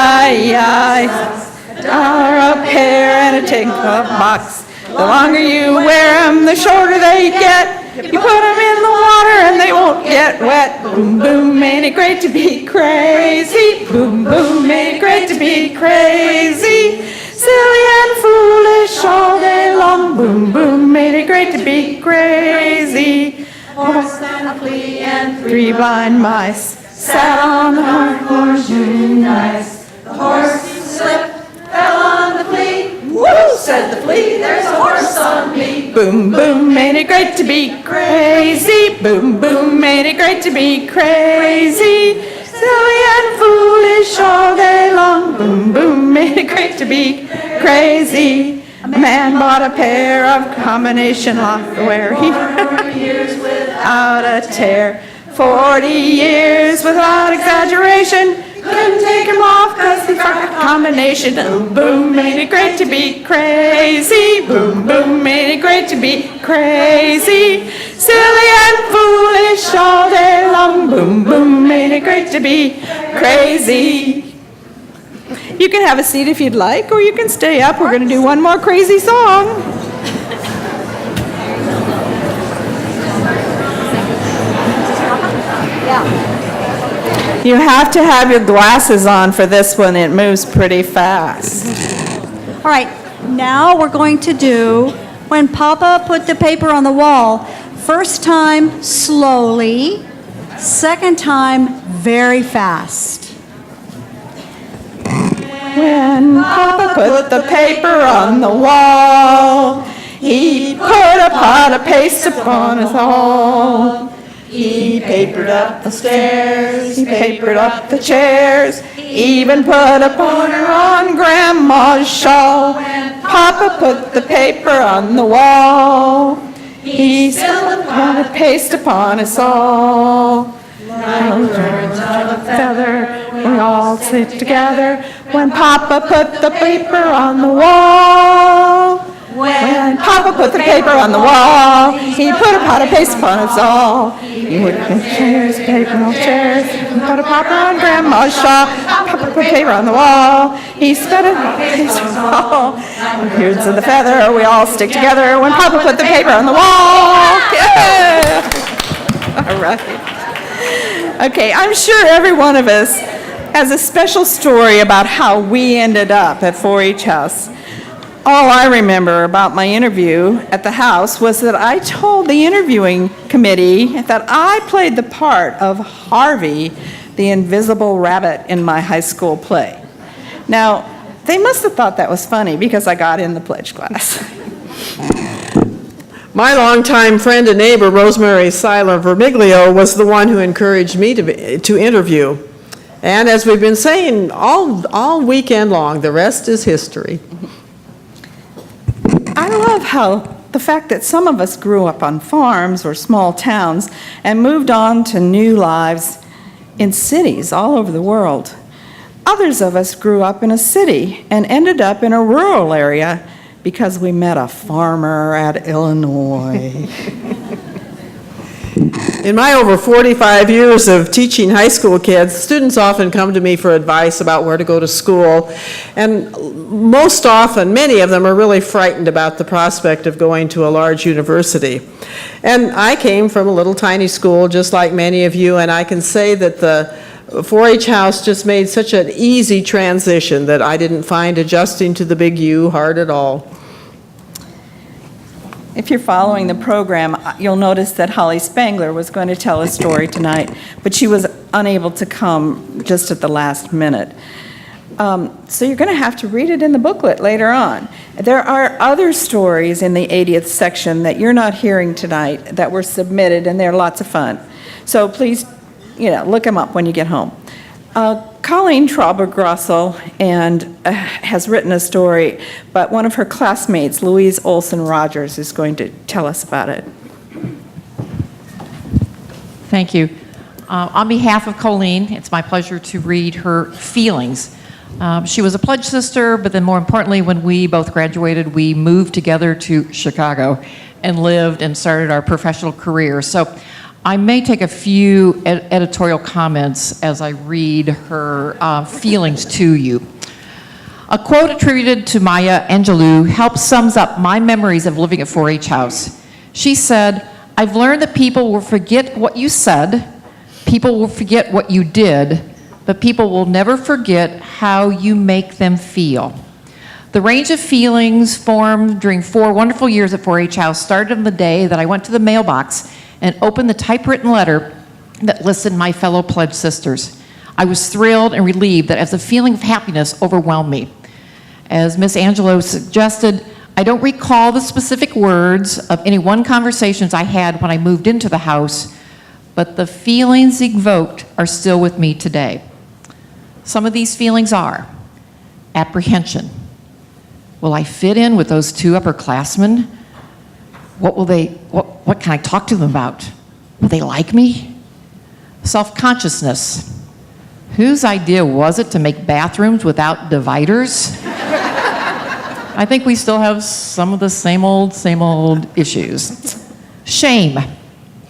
$1 a pair and a tin cup box. The longer you wear them, the shorter they get. You put them in the water and they won't get wet. Boom, boom, ain't it great to be crazy? Boom, boom, ain't it great to be crazy? Silly and foolish all day long. Boom, boom, ain't it great to be crazy? horse and a flea and Three blind mice sat on the horse shooting dice. The horse slipped, fell on the flea. Woo, said the flea, there's a horse on me. Boom, boom, ain't it great to be crazy? Boom, boom, ain't it great to be crazy? Silly and foolish all day long. Boom, boom, ain't it great to be crazy? A man bought a pair of combination lockwear. He Years without a tear. 40 years without exaggeration. Couldn't take him off because he forgot a combination. Boom, boom, ain't it great to be crazy? Boom, boom, ain't it great to be crazy? Silly and foolish all day long. Boom, boom, ain't it great to be crazy? You can have a seat if you'd like, or you can stay up. We're going to do one more crazy song. You have to have your glasses on for this one. It moves pretty fast. All right, now we're going to do when Papa put the paper on the wall. First time, slowly. Second time, very fast. When Papa put the paper on the wall, he put a pot of paste upon us all. He papered up the stairs, he papered up the chairs, even put a border on Grandma's shawl. When Papa put the paper on the wall, he still put a paste upon us all. Like birds of a feather, we all sit together. When Papa put the paper on the wall, when Papa put the paper on the wall, he put a pot of paste upon us all. He would put chairs, paper on chairs, and put a paper on Grandma's shawl. Papa put paper on the wall, he spread a paste on the wall. Birds of the feather, we all stick together. When Papa put the paper on the wall, yeah! All right. Okay, I'm sure every one of us has a special story about how we ended up at 4-H House. All I remember about my interview at the house was that I told the interviewing committee that I played the part of Harvey, the invisible rabbit, in my high school play. Now, they must have thought that was funny because I got in the pledge class. My longtime friend and neighbor, Rosemary Seiler Vermiglio, was the one who encouraged me to interview. And as we've been saying all weekend long, the rest is history. I love how the fact that some of us grew up on farms or small towns and moved on to new lives in cities all over the world. Others of us grew up in a city and ended up in a rural area because we met a farmer at Illinois. In my over 45 years of teaching high school kids, students often come to me for advice about where to go to school. And most often, many of them are really frightened about the prospect of going to a large university. And I came from a little tiny school, just like many of you, and I can say that the 4-H House just made such an easy transition that I didn't find adjusting to the big U hard at all. If you're following the program, you'll notice that Holly Spangler was going to tell a story tonight, but she was unable to come just at the last minute. So you're going to have to read it in the booklet later on. There are other stories in the 80th section that you're not hearing tonight that were submitted, and they're lots of fun. So please, look them up when you get home. Colleen Trauber-Grossel has written a story, but one of her classmates, Louise Olson Rogers, is going to tell us about it. Thank you. On behalf of Colleen, it's my pleasure to read her feelings. She was a pledge sister, but then more importantly, when we both graduated, we moved together to Chicago and lived and started our professional career. So I may take a few editorial comments as I read her feelings to you. A quote attributed to Maya Angelou helps sums up my memories of living at 4-H House. She said, "I've learned that people will forget what you said, people will forget what you did, but people will never forget how you make them feel." The range of feelings formed during 4 wonderful years at 4-H House started on the day that I went to the mailbox and opened the typewritten letter that listed my fellow pledge sisters. I was thrilled and relieved that as a feeling of happiness overwhelmed me. As Ms. Angelo suggested, I don't recall the specific words of any one conversations I had when I moved into the house, but the feelings evoked are still with me today. Some of these feelings are apprehension. Will I fit in with those 2 upperclassmen? What can I talk to them about? Will they like me? Self-consciousness. Whose idea was it to make bathrooms without dividers? I think we still have some of the same old issues. Shame.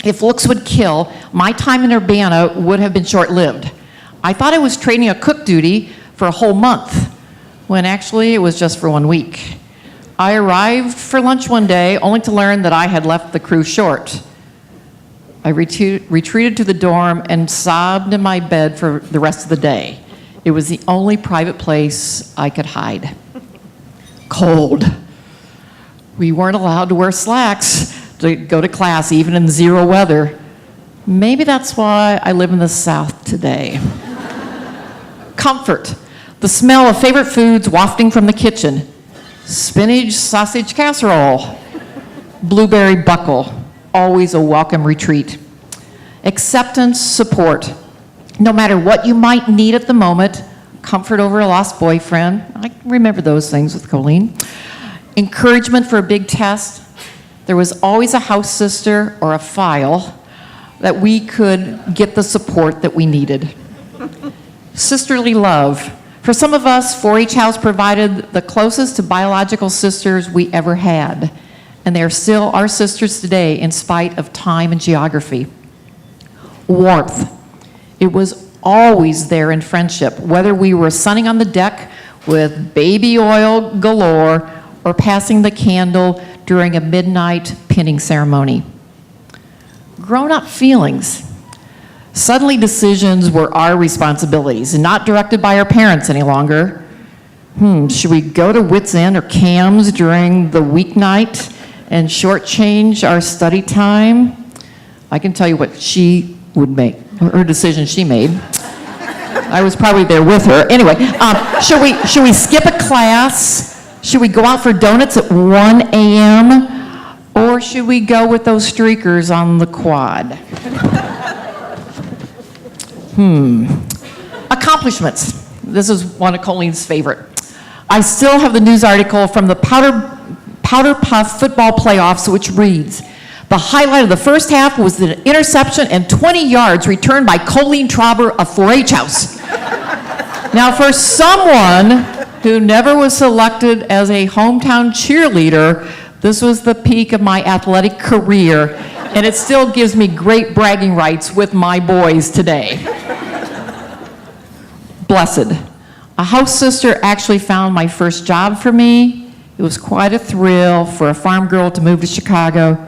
If looks would kill, my time in Urbana would have been short-lived. I thought I was training a cook duty for a whole month, when actually it was just for 1 week. I arrived for lunch one day only to learn that I had left the crew short. I retreated to the dorm and sobbed in my bed for the rest of the day. It was the only private place I could hide. Cold. We weren't allowed to wear slacks to go to class, even in 0 weather. Maybe that's why I live in the South today. Comfort. The smell of favorite foods wafting from the kitchen. Spinach sausage casserole. Blueberry buckle. Always a welcome retreat. Acceptance, support. No matter what you might need at the moment, comfort over a lost boyfriend. I remember those things with Colleen. Encouragement for a big test. There was always a house sister or a file that we could get the support that we needed. Sisterly love. For some of us, 4-H House provided the closest to biological sisters we ever had. And they are still our sisters today in spite of time and geography. Warmth. It was always there in friendship, whether we were sunning on the deck with baby oil galore or passing the candle during a midnight pinning ceremony. Grown-up feelings. Suddenly decisions were our responsibilities and not directed by our parents any longer. Should we go to Wits End or Cam's during the weeknight and shortchange our study time? I can tell you what she would make, her decision she made. I was probably there with her. Anyway, should we skip a class? Should we go out for donuts at 1 a.m.? Or should we go with those streakers on the quad? Accomplishments. This is one of Colleen's favorite. I still have the news article from the Powder Puff football playoffs, which reads, the highlight of the first half was the interception and 20 yards returned by Colleen Trauber of 4-H House. Now, for someone who never was selected as a hometown cheerleader, this was the peak of my athletic career, and it still gives me great bragging rights with my boys today. Blessed. A house sister actually found my first job for me. It was quite a thrill for a farm girl to move to Chicago.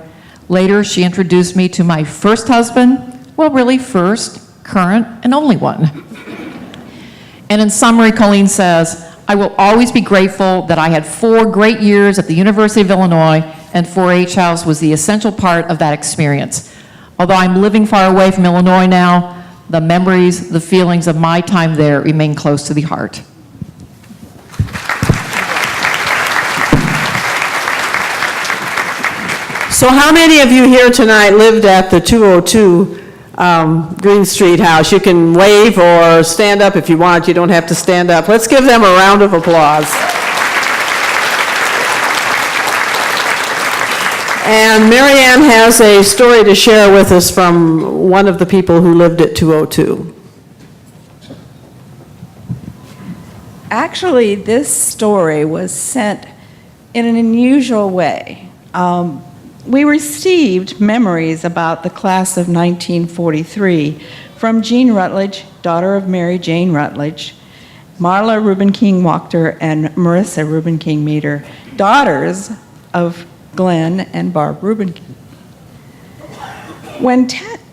Later, she introduced me to my first husband, well, really first, current, and only one. And in summary, Colleen says, I will always be grateful that I had 4 great years at the University of Illinois, and 4-H House was the essential part of that experience. Although I'm living far away from Illinois now, the memories, the feelings of my time there remain close to the heart. So how many of you here tonight lived at the 202 Green Street house? You can wave or stand up if you want. You don't have to stand up. Let's give them a round of applause. And Marianne has a story to share with us from one of the people who lived at 202. Actually, this story was sent in an unusual way. We received memories about the class of 1943 from Jean Rutledge, daughter of Mary Jane Rutledge, Marla Reuben King Wachter, and Marissa Reuben King Meter, daughters of Glenn and Barb Reuben King.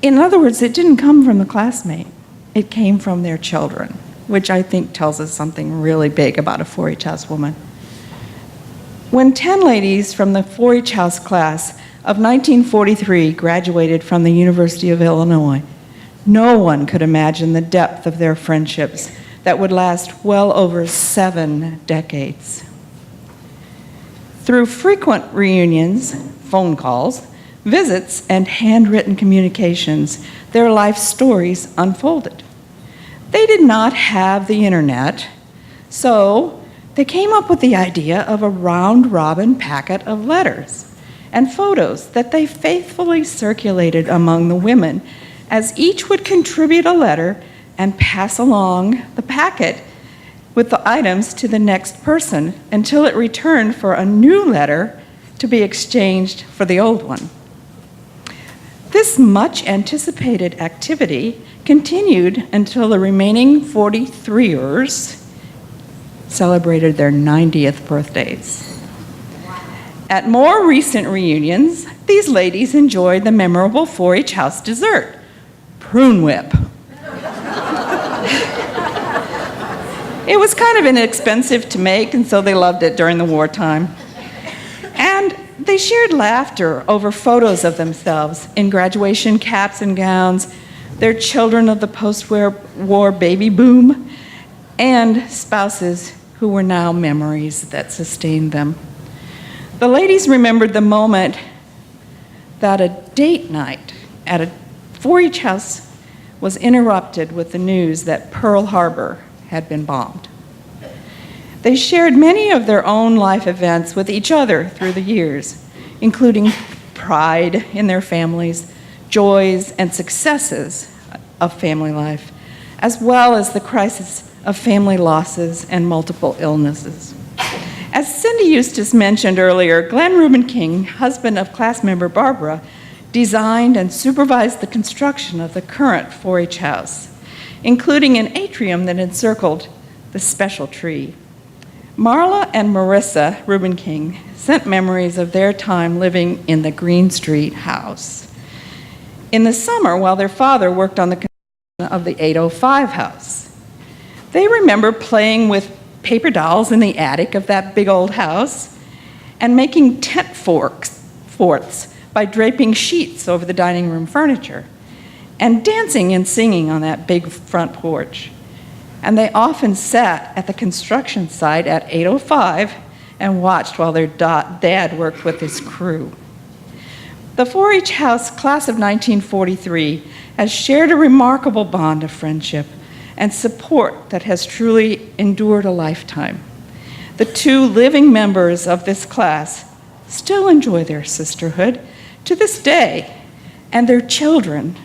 In other words, it didn't come from the classmate. It came from their children, which I think tells us something really big about a 4-H House woman. When 10 ladies from the 4-H House class of 1943 graduated from the University of Illinois, no one could imagine the depth of their friendships that would last well over 7 decades. Through frequent reunions, phone calls, visits, and handwritten communications, their life stories unfolded. They did not have the internet, so they came up with the idea of a round-robin packet of letters and photos that they faithfully circulated among the women, as each would contribute a letter and pass along the packet with the items to the next person until it returned for a new letter to be exchanged for the old one. This much anticipated activity continued until the remaining 43ers celebrated their 90th birthdays. At more recent reunions, these ladies enjoyed the memorable 4-H house dessert, prune whip. It was kind of inexpensive to make, and so they loved it during the wartime. And they shared laughter over photos of themselves in graduation caps and gowns, their children of the post-war baby boom, and spouses who were now memories that sustained them. The ladies remembered the moment that a date night at a 4-H house was interrupted with the news that Pearl Harbor had been bombed. They shared many of their own life events with each other through the years, including pride in their families, joys and successes of family life, as well as the crisis of family losses and multiple illnesses. As Cindy Eustace mentioned earlier, Glenn Reuben King, husband of class member Barbara, designed and supervised the construction of the current 4-H house, including an atrium that encircled the special tree. Marla and Marissa Reuben King sent memories of their time living in the Green Street house. In the summer, while their father worked on the construction of the 805 house, they remember playing with paper dolls in the attic of that big old house and making tent forts by draping sheets over the dining room furniture and dancing and singing on that big front porch. And they often sat at the construction site at 805 and watched while their dad worked with his crew. The 4-H house class of 1943 has shared a remarkable bond of friendship and support that has truly endured a lifetime. The 2 living members of this class still enjoy their sisterhood to this day, and their children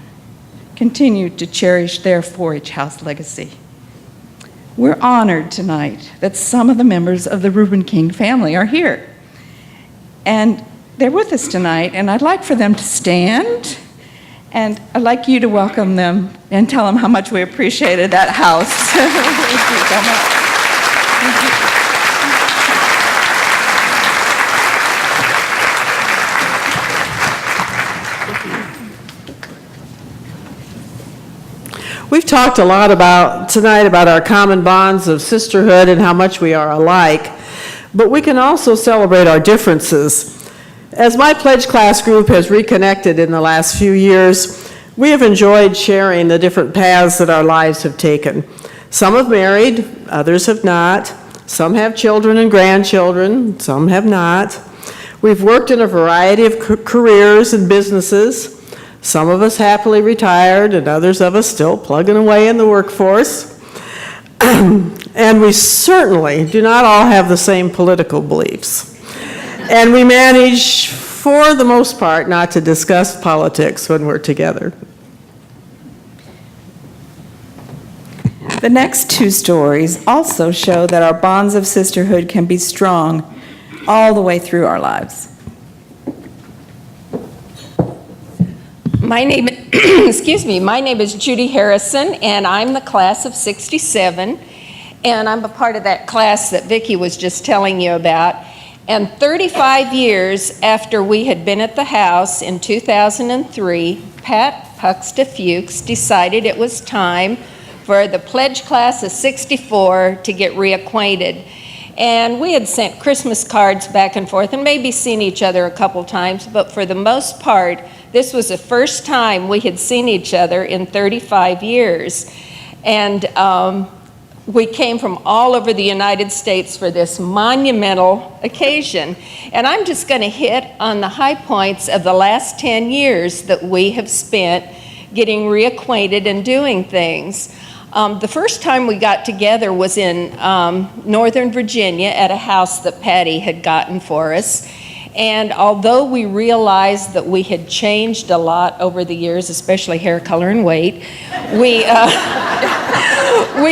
continue to cherish their 4-H house legacy. We're honored tonight that some of the members of the Reuben King family are here. And they're with us tonight, and I'd like for them to stand, and I'd like you to welcome them and tell them how much we appreciated that house. Thank you so much. We've talked a lot tonight about our common bonds of sisterhood and how much we are alike, but we can also celebrate our differences. As my pledge class group has reconnected in the last few years, we have enjoyed sharing the different paths that our lives have taken. Some have married, others have not. Some have children and grandchildren, some have not. We've worked in a variety of careers and businesses. Some of us happily retired, and others of us still plugging away in the workforce. And we certainly do not all have the same political beliefs. And we manage, for the most part, not to discuss politics when we're together. The next 2 stories also show that our bonds of sisterhood can be strong all the way through our lives. My name, excuse me, my name is Judy Harrison, and I'm the class of 67, and I'm a part of that class that Vicki was just telling you about. And 35 years after we had been at the house in 2003, Pat Puxta Fuchs decided it was time for the pledge class of 64 to get reacquainted. And we had sent Christmas cards back and forth and maybe seen each other a couple times, but for the most part, this was the first time we had seen each other in 35 years. And we came from all over the United States for this monumental occasion. And I'm just going to hit on the high points of the last 10 years that we have spent getting reacquainted and doing things. The first time we got together was in Northern Virginia at a house that Patty had gotten for us. And although we realized that we had changed a lot over the years, especially hair color and weight, we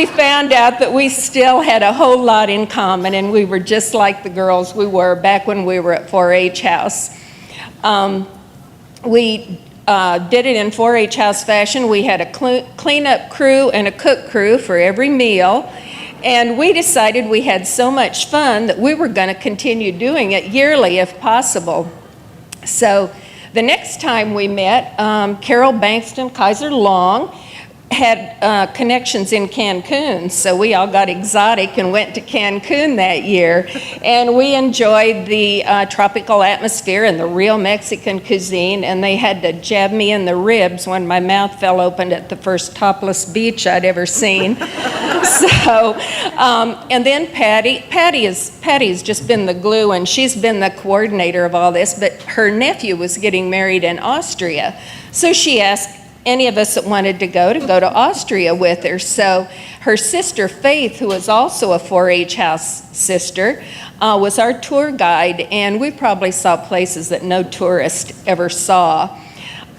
found out that we still had a whole lot in common, and we were just like the girls we were back when we were at 4-H House. We did it in 4-H House fashion. We had a cleanup crew and a cook crew for every meal. And we decided we had so much fun that we were going to continue doing it yearly if possible. So the next time we met, Carol Bankston Kaiser Long had connections in Cancun, so we all got exotic and went to Cancun that year, and we enjoyed the tropical atmosphere and the real Mexican cuisine, and they had to jab me in the ribs when my mouth fell open at the first topless beach I'd ever seen. So, and then Patty's just been the glue, and she's been the coordinator of all this, but her nephew was getting married in Austria, so she asked any of us that wanted to go to Austria with her. So her sister Faith, who is also a 4-H house sister, was our tour guide, and we probably saw places that no tourist ever saw.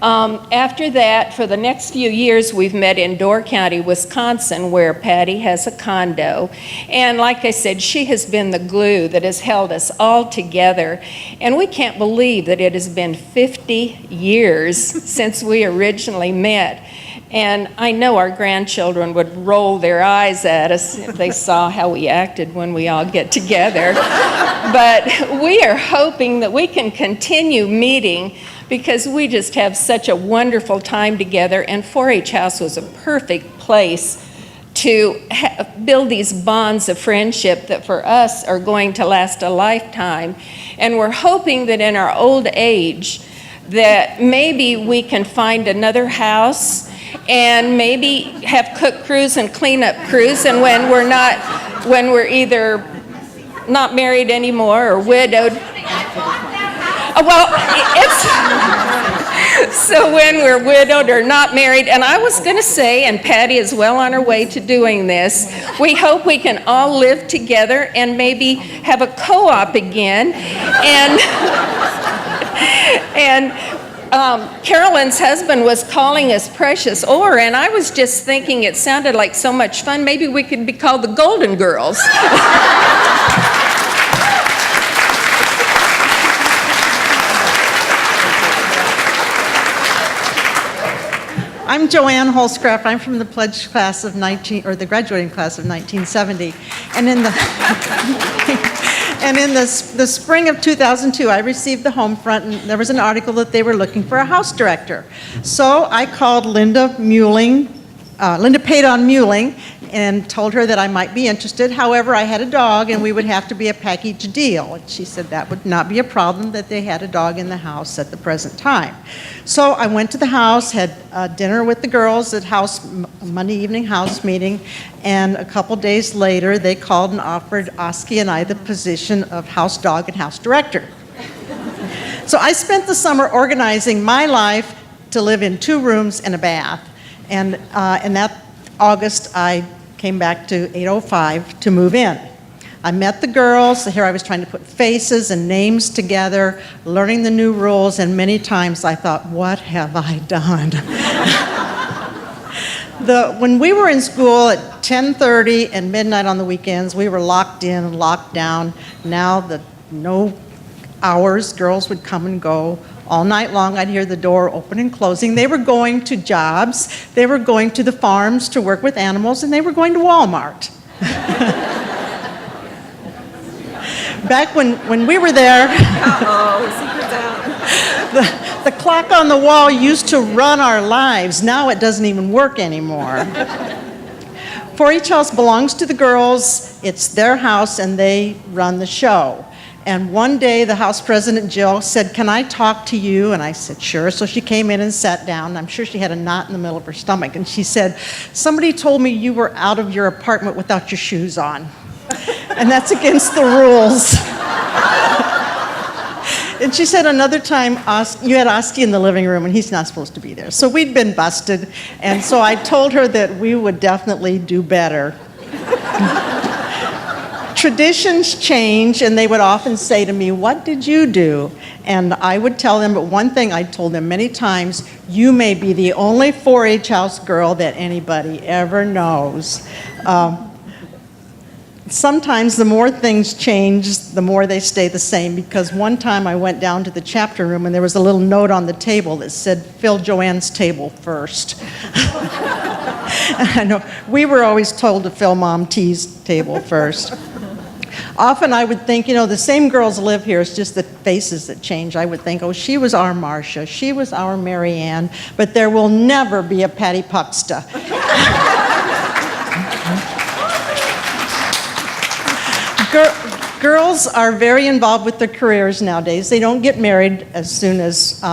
After that, for the next few years, we've met in Door County, Wisconsin, where Patty has a condo. And like I said, she has been the glue that has held us all together. And we can't believe that it has been 50 years since we originally met. And I know our grandchildren would roll their eyes at us if they saw how we acted when we all get together. But we are hoping that we can continue meeting because we just have such a wonderful time together, and 4-H House was a perfect place to build these bonds of friendship that for us are going to last a lifetime. And we're hoping that in our old age that maybe we can find another house and maybe have cook crews and cleanup crews, and when we're either not married anymore or widowed. So when we're widowed or not married, and I was going to say, and Patty is well on her way to doing this, we hope we can all live together and maybe have a co-op again. And Carolyn's husband was calling us Precious Ore, and I was just thinking it sounded like so much fun. Maybe we could be called the Golden Girls. I'm Joanne Holzcraft. I'm from the pledge class of the graduating class of 1970. And in the spring of 2002, I received the home front, and there was an article that they were looking for a house director. So I called Linda Padon Muling, and told her that I might be interested. However, I had a dog, and we would have to be a package deal. And she said that would not be a problem, that they had a dog in the house at the present time. So I went to the house, had dinner with the girls at Monday evening house meeting, and a couple days later, they called and offered Oski and I the position of house dog and house director. So I spent the summer organizing my life to live in 2 rooms and a bath. And in that August, I came back to 805 to move in. I met the girls. Here I was trying to put faces and names together, learning the new rules, and many times I thought, what have I done? When we were in school at 10:30 and midnight on the weekends, we were locked in and locked down. Now no hours, girls would come and go. All night long, I'd hear the door open and closing. They were going to jobs, they were going to the farms to work with animals, and they were going to Walmart. Back when we were there, the clock on the wall used to run our lives. Now it doesn't even work anymore. 4-H House belongs to the girls. It's their house, and they run the show. And one day, the house president, Jill, said, "Can I talk to you?" And I said, "Sure." So she came in and sat down. I'm sure she had a knot in the middle of her stomach. And she said, "Somebody told me you were out of your apartment without your shoes on. And that's against the rules." And she said another time, you had Oski in the living room, and he's not supposed to be there. So we'd been busted. And so I told her that we would definitely do better. Traditions change, and they would often say to me, "What did you do?" And I would tell them, but one thing I told them many times, "You may be the only 4-H house girl that anybody ever knows." Sometimes the more things change, the more they stay the same, because one time I went down to the chapter room and there was a little note on the table that said, "Fill Joanne's table first." I know, we were always told to fill Mom T's table first. Often I would think, the same girls live here, it's just the faces that change. I would think, oh, she was our Marcia, she was our Mary Ann, but there will never be a Patty Puxta. Girls are very involved with their careers nowadays. They don't get married as soon as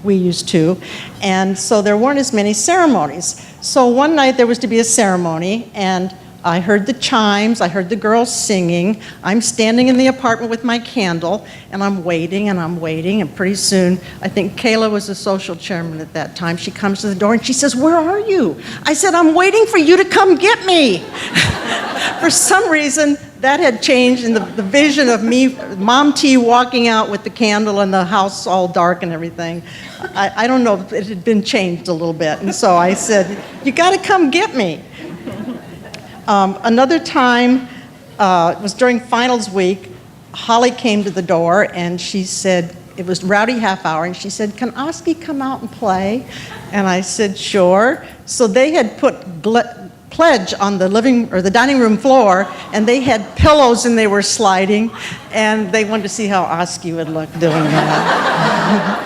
we used to, and so there weren't as many ceremonies. So one night there was to be a ceremony, and I heard the chimes, I heard the girls singing. I'm standing in the apartment with my candle, and I'm waiting, and pretty soon, I think Kayla was the social chairman at that time, she comes to the door and she says, "Where are you?" I said, "I'm waiting for you to come get me." For some reason, that had changed in the vision of me, Mom T walking out with the candle and the house all dark and everything. I don't know, it had been changed a little bit. And so I said, "You got to come get me." Another time, it was during finals week, Holly came to the door and she said, it was Rowdy Half Hour, and she said, "Can Oski come out and play?" And I said, "Sure." So they had put pledge on the the dining room floor, and they had pillows and they were sliding, and they wanted to see how Oski would look doing that.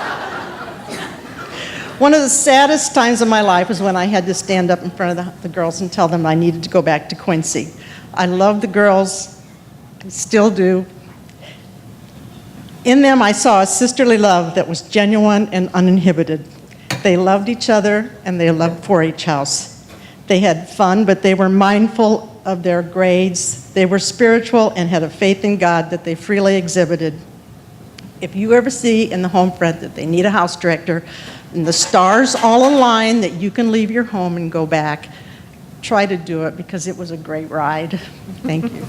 One of the saddest times of my life was when I had to stand up in front of the girls and tell them I needed to go back to Quincy. I love the girls, still do. In them, I saw a sisterly love that was genuine and uninhibited. They loved each other, and they loved 4-H House. They had fun, but they were mindful of their grades. They were spiritual and had a faith in God that they freely exhibited. If you ever see in the home front that they need a house director, and the stars all align that you can leave your home and go back, try to do it because it was a great ride. Thank you.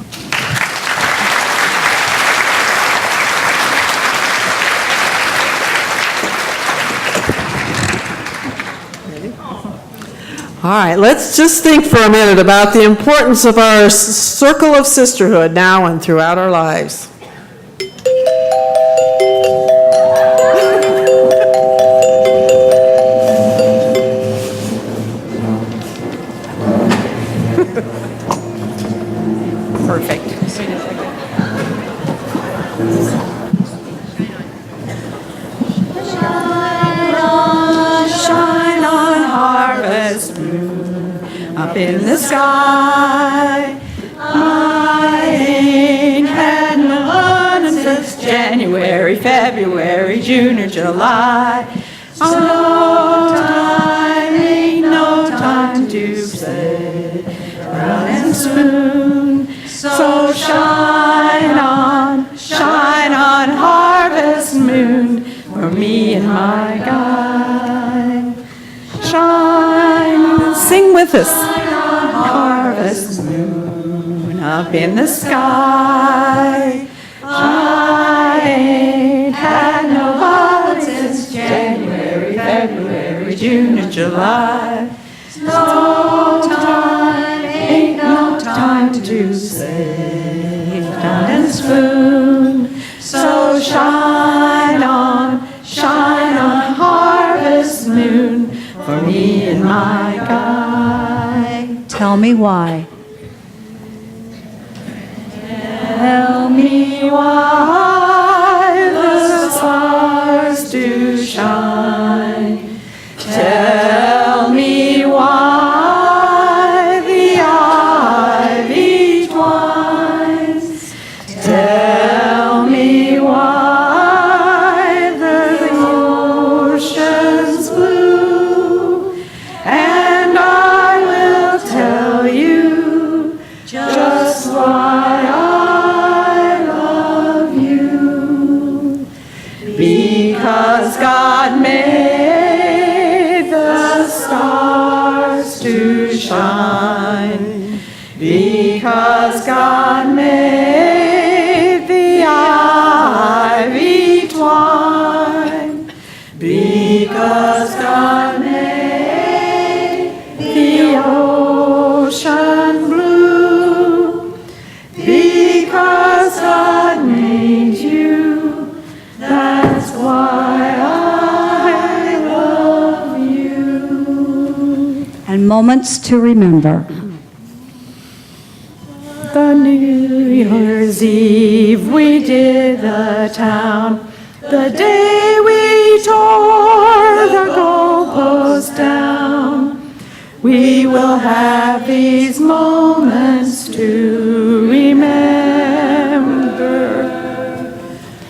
All right, let's just think for a minute about the importance of our circle of sisterhood now and throughout our lives. Perfect. Shine on, harvest moon, up in the sky. I ain't had no fun since January, February, June, or July. So time ain't no time to play round and spoon. So shine on, harvest moon, for me and my guy. Shine, sing with us. Harvest moon up in the sky. I ain't had no fun since January, February, June, and July. No time, ain't no time to save down and spoon. So shine on, harvest moon, for me and my guy. Tell me why. Tell me why the stars do shine. Tell me why the ivy twines. Tell me why the ocean's blue. And I will tell you just why I love you. Because God made the stars to shine. Because God made the ivy twine. Because God made the ocean blue. Because God made you. That's why I love you. And moments to remember. The New Year's Eve we did the town, the day we tore the goalpost down. We will have these moments to remember.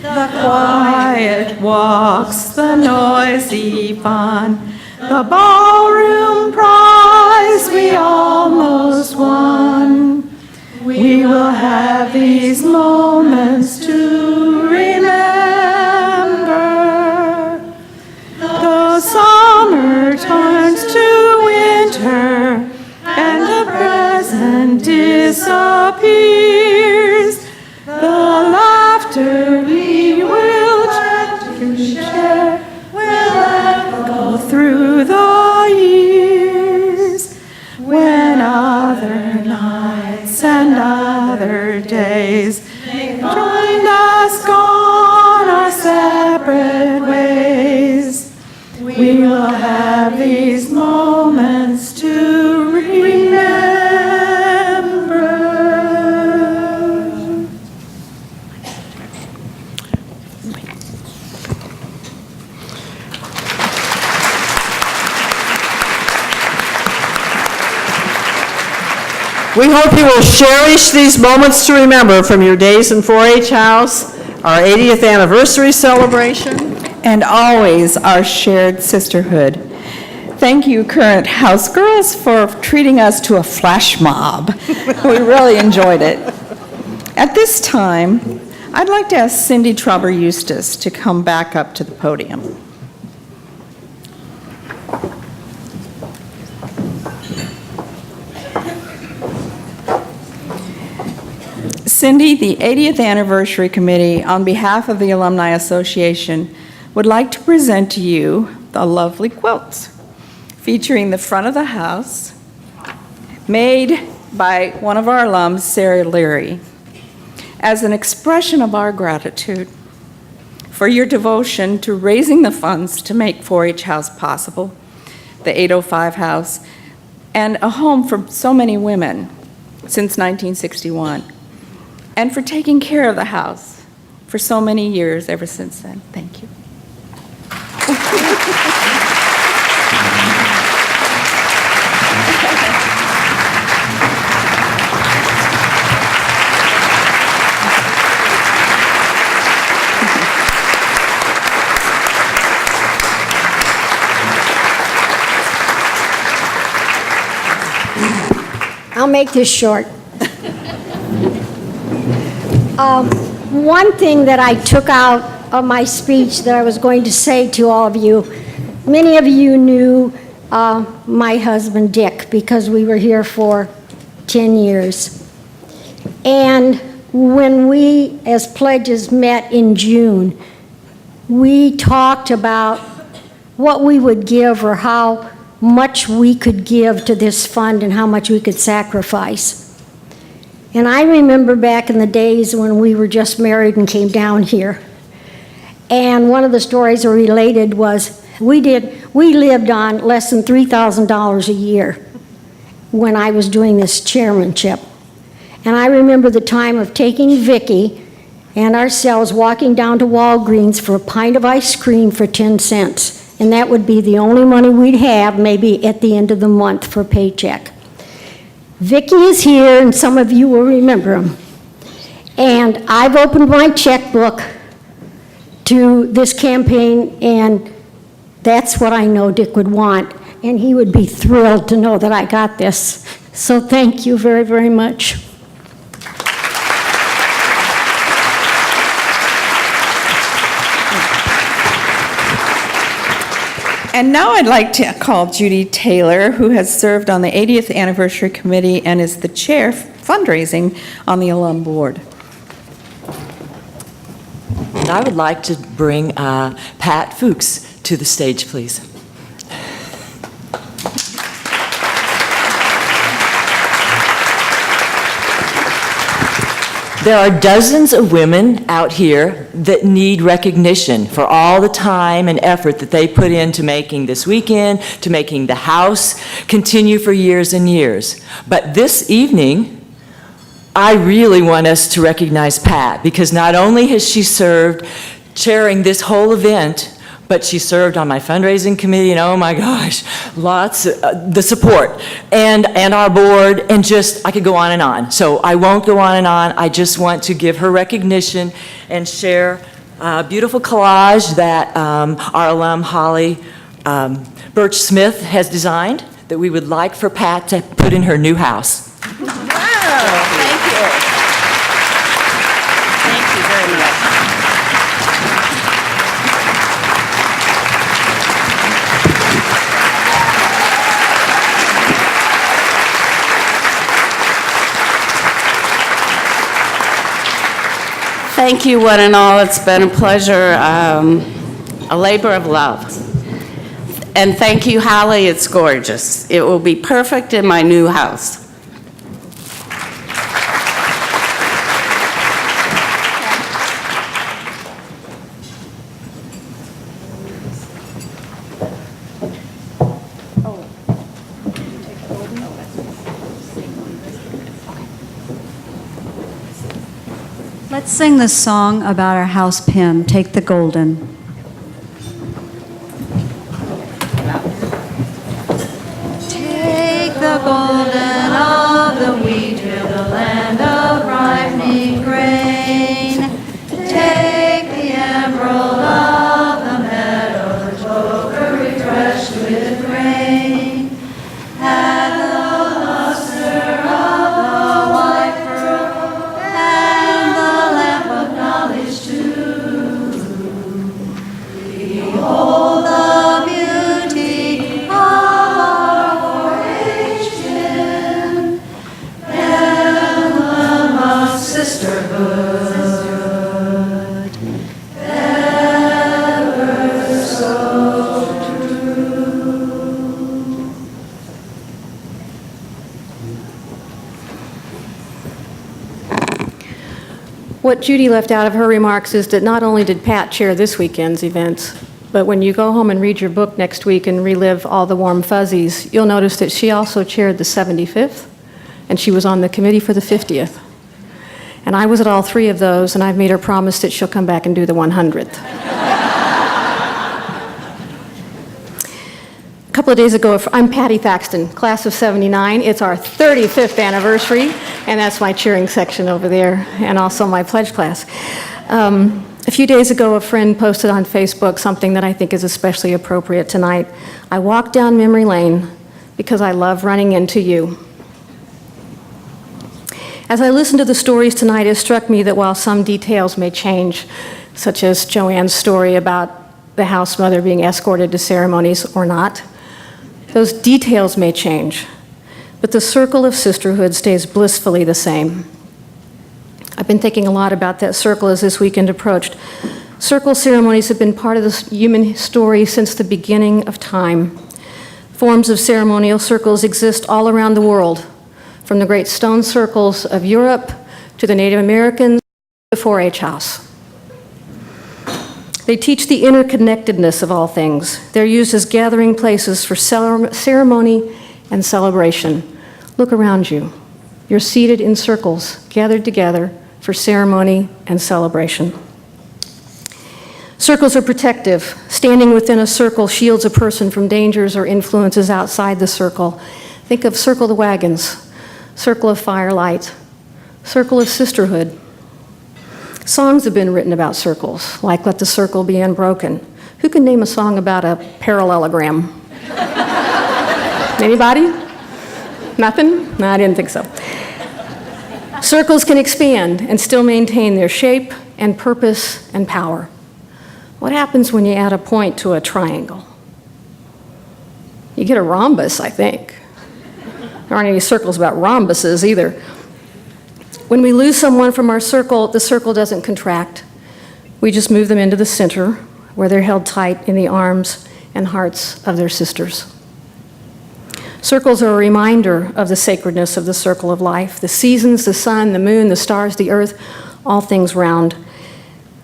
The quiet walks, the noisy fun, the ballroom prize we almost won. We will have these moments to remember. The summer turns to winter, and the present disappears. The laughter we will try to share will echo through the years. When other nights and other days find us gone our separate ways, we will have these moments to remember. We hope you will cherish these moments to remember from your days in 4-H House, our 80th anniversary celebration, and always our shared sisterhood. Thank you, current house girls, for treating us to a flash mob. We really enjoyed it. At this time, I'd like to ask Cindy Trauber-Eustace to come back up to the podium. Cindy, the 80th Anniversary Committee, on behalf of the Alumni Association, would like to present to you the lovely quilts featuring the front of the house, made by one of our alums, Sarah Leary, as an expression of our gratitude for your devotion to raising the funds to make 4-H House possible, the 805 House, and a home for so many women since 1961. And for taking care of the house for so many years ever since then. Thank you. I'll make this short. One thing that I took out of my speech that I was going to say to all of you, many of you knew my husband Dick because we were here for 10 years. And when we as pledges met in June, we talked about what we would give or how much we could give to this fund and how much we could sacrifice. And I remember back in the days when we were just married and came down here. And one of the stories related was we lived on less than $3,000 a year when I was doing this chairmanship. And I remember the time of taking Vicki and ourselves walking down to Walgreens for a pint of ice cream for 10 cents. And that would be the only money we'd have maybe at the end of the month for a paycheck. Vicki is here, and some of you will remember him. And I've opened my checkbook to this campaign, and that's what I know Dick would want. And he would be thrilled to know that I got this. So thank you very, very much. And now I'd like to call Judy Taylor, who has served on the 80th Anniversary Committee and is the chair fundraising on the alum board. And I would like to bring Pat Fuchs to the stage, please. There are dozens of women out here that need recognition for all the time and effort that they put into making this weekend, to making the house continue for years and years. But this evening, I really want us to recognize Pat, because not only has she served chairing this whole event, but she served on my fundraising committee, and oh my gosh, lots, the support, and our board, and just, I could go on and on. So I won't go on and on. I just want to give her recognition and share a beautiful collage that our alum, Holly Birch Smith, has designed that we would like for Pat to put in her new house. Thank you. Thank you very much. Thank you, one and all. It's been a pleasure, a labor of love. And thank you, Holly. It's gorgeous. It will be perfect in my new house. Let's sing the song about our house pin, Take the Golden. Take the golden of the wheat field, the land of ripening grain. Take the emerald of the meadow, the clover refreshed with rain. Add the luster of the white pearl, and the lamp of knowledge too. Behold the beauty of our 4-H pin, emblem of sisterhood, ever so true. What Judy left out of her remarks is that not only did Pat chair this weekend's events, but when you go home and read your book next week and relive all the warm fuzzies, you'll notice that she also chaired the 75th, and she was on the committee for the 50th. And I was at all three of those, and I've made her promise that she'll come back and do the 100th. A couple of days ago, I'm Patty Thaxton, class of 79. It's our 35th anniversary, and that's my cheering section over there, and also my pledge class. A few days ago, a friend posted on Facebook something that I think is especially appropriate tonight. I walked down memory lane because I love running into you. As I listened to the stories tonight, it struck me that while some details may change, such as Joanne's story about the house mother being escorted to ceremonies or not, those details may change, but the circle of sisterhood stays blissfully the same. I've been thinking a lot about that circle as this weekend approached. Circle ceremonies have been part of the human story since the beginning of time. Forms of ceremonial circles exist all around the world, from the great stone circles of Europe to the Native Americans to the 4-H house. They teach the interconnectedness of all things. They're used as gathering places for ceremony and celebration. Look around you. You're seated in circles, gathered together for ceremony and celebration. Circles are protective. Standing within a circle shields a person from dangers or influences outside the circle. Think of circle the wagons, circle of firelight, circle of sisterhood. Songs have been written about circles, like Let the Circle Be Unbroken. Who can name a song about a parallelogram? Anybody? Nothing? No, I didn't think so. Circles can expand and still maintain their shape and purpose and power. What happens when you add a point to a triangle? You get a rhombus, I think. There aren't any circles about rhombuses either. When we lose someone from our circle, the circle doesn't contract. We just move them into the center, where they're held tight in the arms and hearts of their sisters. Circles are a reminder of the sacredness of the circle of life. The seasons, the sun, the moon, the stars, the earth, all things round.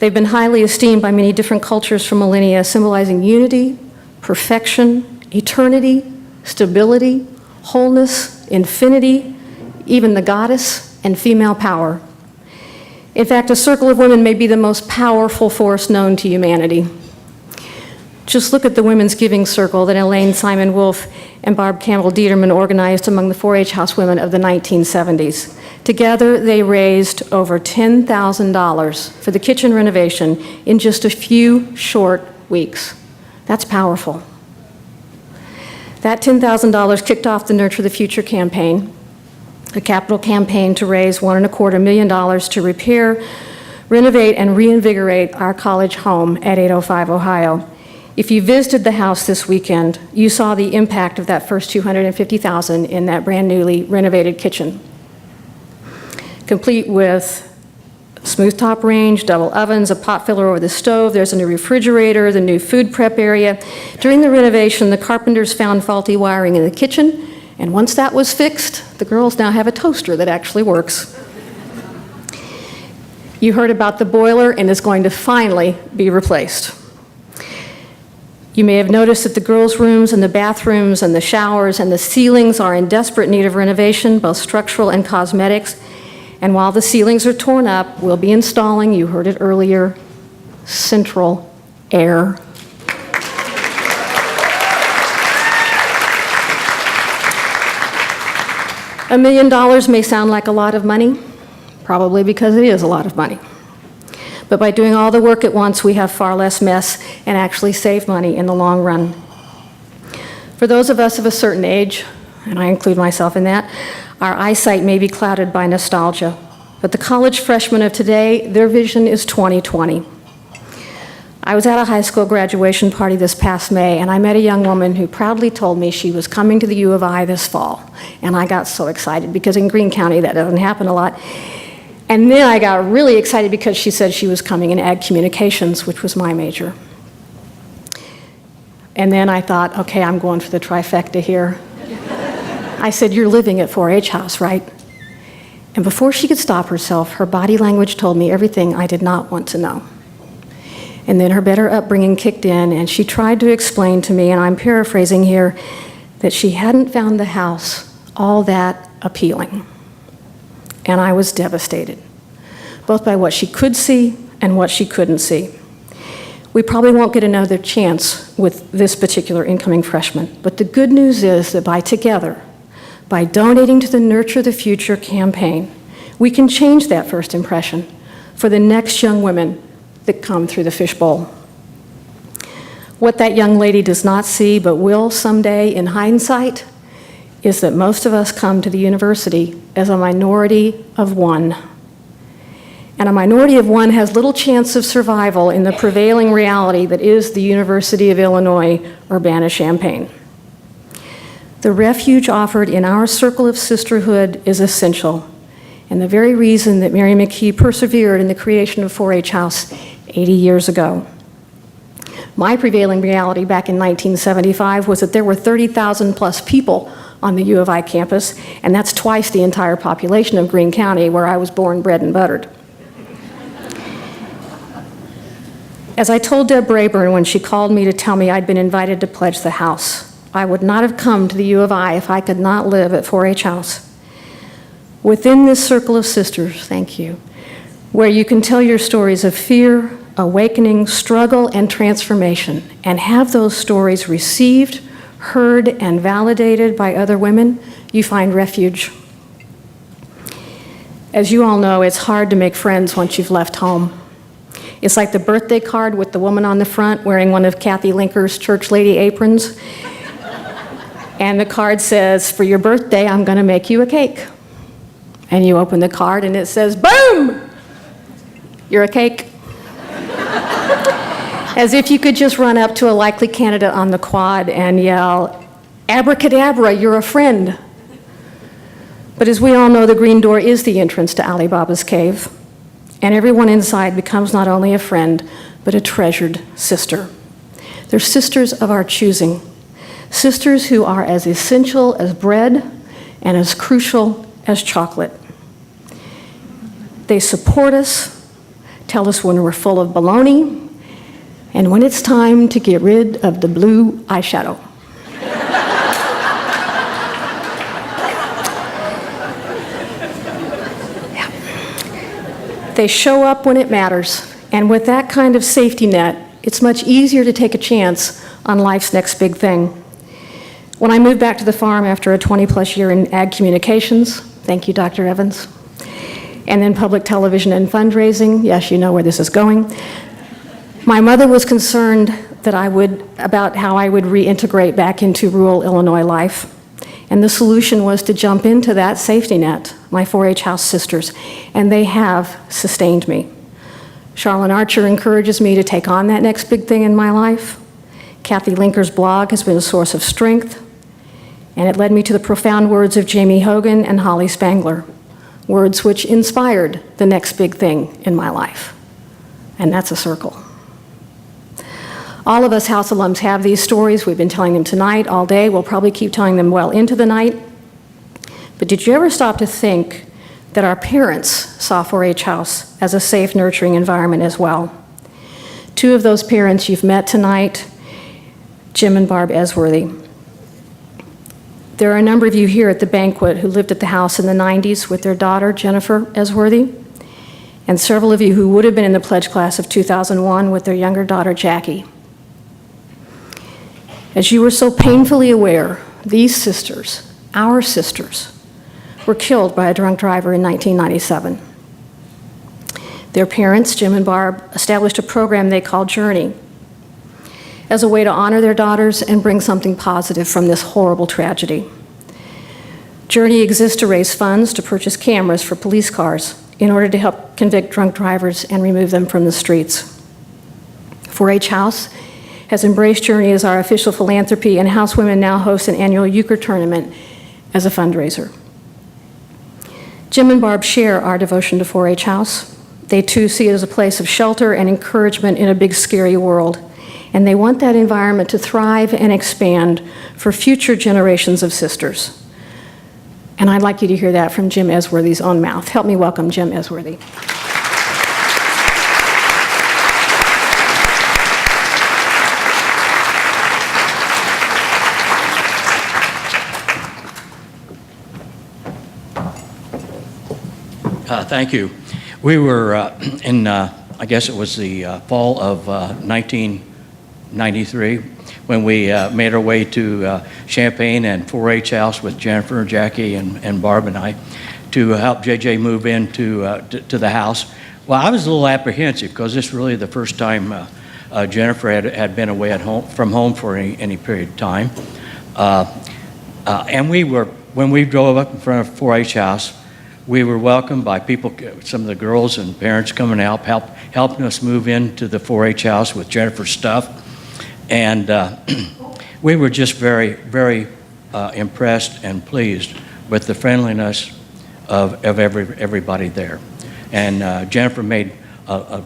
They've been highly esteemed by many different cultures for millennia, symbolizing unity, perfection, eternity, stability, wholeness, infinity, even the goddess, and female power. In fact, a circle of women may be the most powerful force known to humanity. Just look at the Women's Giving Circle that Elaine Simon Wolfe and Barb Campbell Dieterman organized among the 4-H housewomen of the 1970s. Together, they raised over $10,000 for the kitchen renovation in just a few short weeks. That's powerful. That $10,000 kicked off the Nurture the Future campaign, a capital campaign to raise $1.25 million to repair, renovate, and reinvigorate our college home at 805 Ohio. If you visited the house this weekend, you saw the impact of that first $250,000 in that brand newly renovated kitchen. Complete with smooth top range, double ovens, a pot filler over the stove, there's a new refrigerator, the new food prep area. During the renovation, the carpenters found faulty wiring in the kitchen, and once that was fixed, the girls now have a toaster that actually works. You heard about the boiler, and it's going to finally be replaced. You may have noticed that the girls' rooms and the bathrooms and the showers and the ceilings are in desperate need of renovation, both structural and cosmetics. And while the ceilings are torn up, we'll be installing, you heard it earlier, central air. $1 million may sound like a lot of money, probably because it is a lot of money. But by doing all the work at once, we have far less mess and actually save money in the long run. For those of us of a certain age, and I include myself in that, our eyesight may be clouded by nostalgia. But the college freshmen of today, their vision is 2020. I was at a high school graduation party this past May, and I met a young woman who proudly told me she was coming to the U of I this fall. And I got so excited, because in Greene County that doesn't happen a lot. And then I got really excited because she said she was coming in ag communications, which was my major. And then I thought, okay, I'm going for the trifecta here. I said, you're living at 4-H house, right? And before she could stop herself, her body language told me everything I did not want to know. And then her better upbringing kicked in, and she tried to explain to me, and I'm paraphrasing here, that she hadn't found the house all that appealing. And I was devastated, both by what she could see and what she couldn't see. We probably won't get another chance with this particular incoming freshman, but the good news is that by donating to the Nurture the Future campaign, we can change that first impression for the next young women that come through the fishbowl. What that young lady does not see, but will someday in hindsight, is that most of us come to the university as a minority of one. And a minority of one has little chance of survival in the prevailing reality that is the University of Illinois, Urbana-Champaign. The refuge offered in our circle of sisterhood is essential, and the very reason that Mary McKee persevered in the creation of 4-H House 80 years ago. My prevailing reality back in 1975 was that there were 30,000 plus people on the U of I campus, and that's twice the entire population of Greene County, where I was born, bred, and buttered. As I told Deb Rayburn when she called me to tell me I'd been invited to pledge the house, I would not have come to the U of I if I could not live at 4-H House. Within this circle of sisters, thank you, where you can tell your stories of fear, awakening, struggle, and transformation, and have those stories received, heard, and validated by other women, you find refuge. As you all know, it's hard to make friends once you've left home. It's like the birthday card with the woman on the front wearing one of Kathy Linker's church lady aprons. And the card says, for your birthday, I'm going to make you a cake. And you open the card and it says, boom! You're a cake. As if you could just run up to a likely candidate on the quad and yell, abracadabra, you're a friend. But as we all know, the green door is the entrance to Ali Baba's cave. And everyone inside becomes not only a friend, but a treasured sister. They're sisters of our choosing. sisters who are as essential as bread and as crucial as chocolate. They support us, tell us when we're full of baloney, and when it's time to get rid of the blue eyeshadow. They show up when it matters, and with that kind of safety net, it's much easier to take a chance on life's next big thing. When I moved back to the farm after a 20-plus year in ag communications, thank you, Dr. Evans, and then public television and fundraising, yes, you know where this is going, my mother was concerned about how I would reintegrate back into rural Illinois life. And the solution was to jump into that safety net, my 4-H house sisters, and they have sustained me. Charlene Archer encourages me to take on that next big thing in my life. Kathy Linker's blog has been a source of strength, and it led me to the profound words of Jamie Hogan and Holly Spangler, words which inspired the next big thing in my life, and that's a circle. All of us House alums have these stories. We've been telling them tonight, all day. We'll probably keep telling them well into the night. But did you ever stop to think that our parents saw 4-H House as a safe, nurturing environment as well? Two of those parents you've met tonight, Jim and Barb Esworthy. There are a number of you here at the banquet who lived at the house in the 90s with their daughter, Jennifer Esworthy, and several of you who would have been in the pledge class of 2001 with their younger daughter, Jackie. As you were so painfully aware, these sisters, our sisters, were killed by a drunk driver in 1997. Their parents, Jim and Barb, established a program they called Journey as a way to honor their daughters and bring something positive from this horrible tragedy. Journey exists to raise funds to purchase cameras for police cars in order to help convict drunk drivers and remove them from the streets. 4-H House has embraced Journey as our official philanthropy, and Housewomen now host an annual euchre tournament as a fundraiser. Jim and Barb share our devotion to 4-H House. They too see it as a place of shelter and encouragement in a big, scary world, and they want that environment to thrive and expand for future generations of sisters. And I'd like you to hear that from Jim Esworthy's own mouth. Help me welcome Jim Esworthy. Thank you. We were in, I guess it was the fall of 1993, when we made our way to Champaign and 4-H House with Jennifer, Jackie, and Barb and I to help JJ move into to the house. Well, I was a little apprehensive because this is really the first time Jennifer had been away from home for any period of time. And when we drove up in front of 4-H House, we were welcomed by people, some of the girls and parents coming out, helping us move into the 4-H house with Jennifer's stuff. And we were just very, very impressed and pleased with the friendliness of everybody there. And Jennifer made a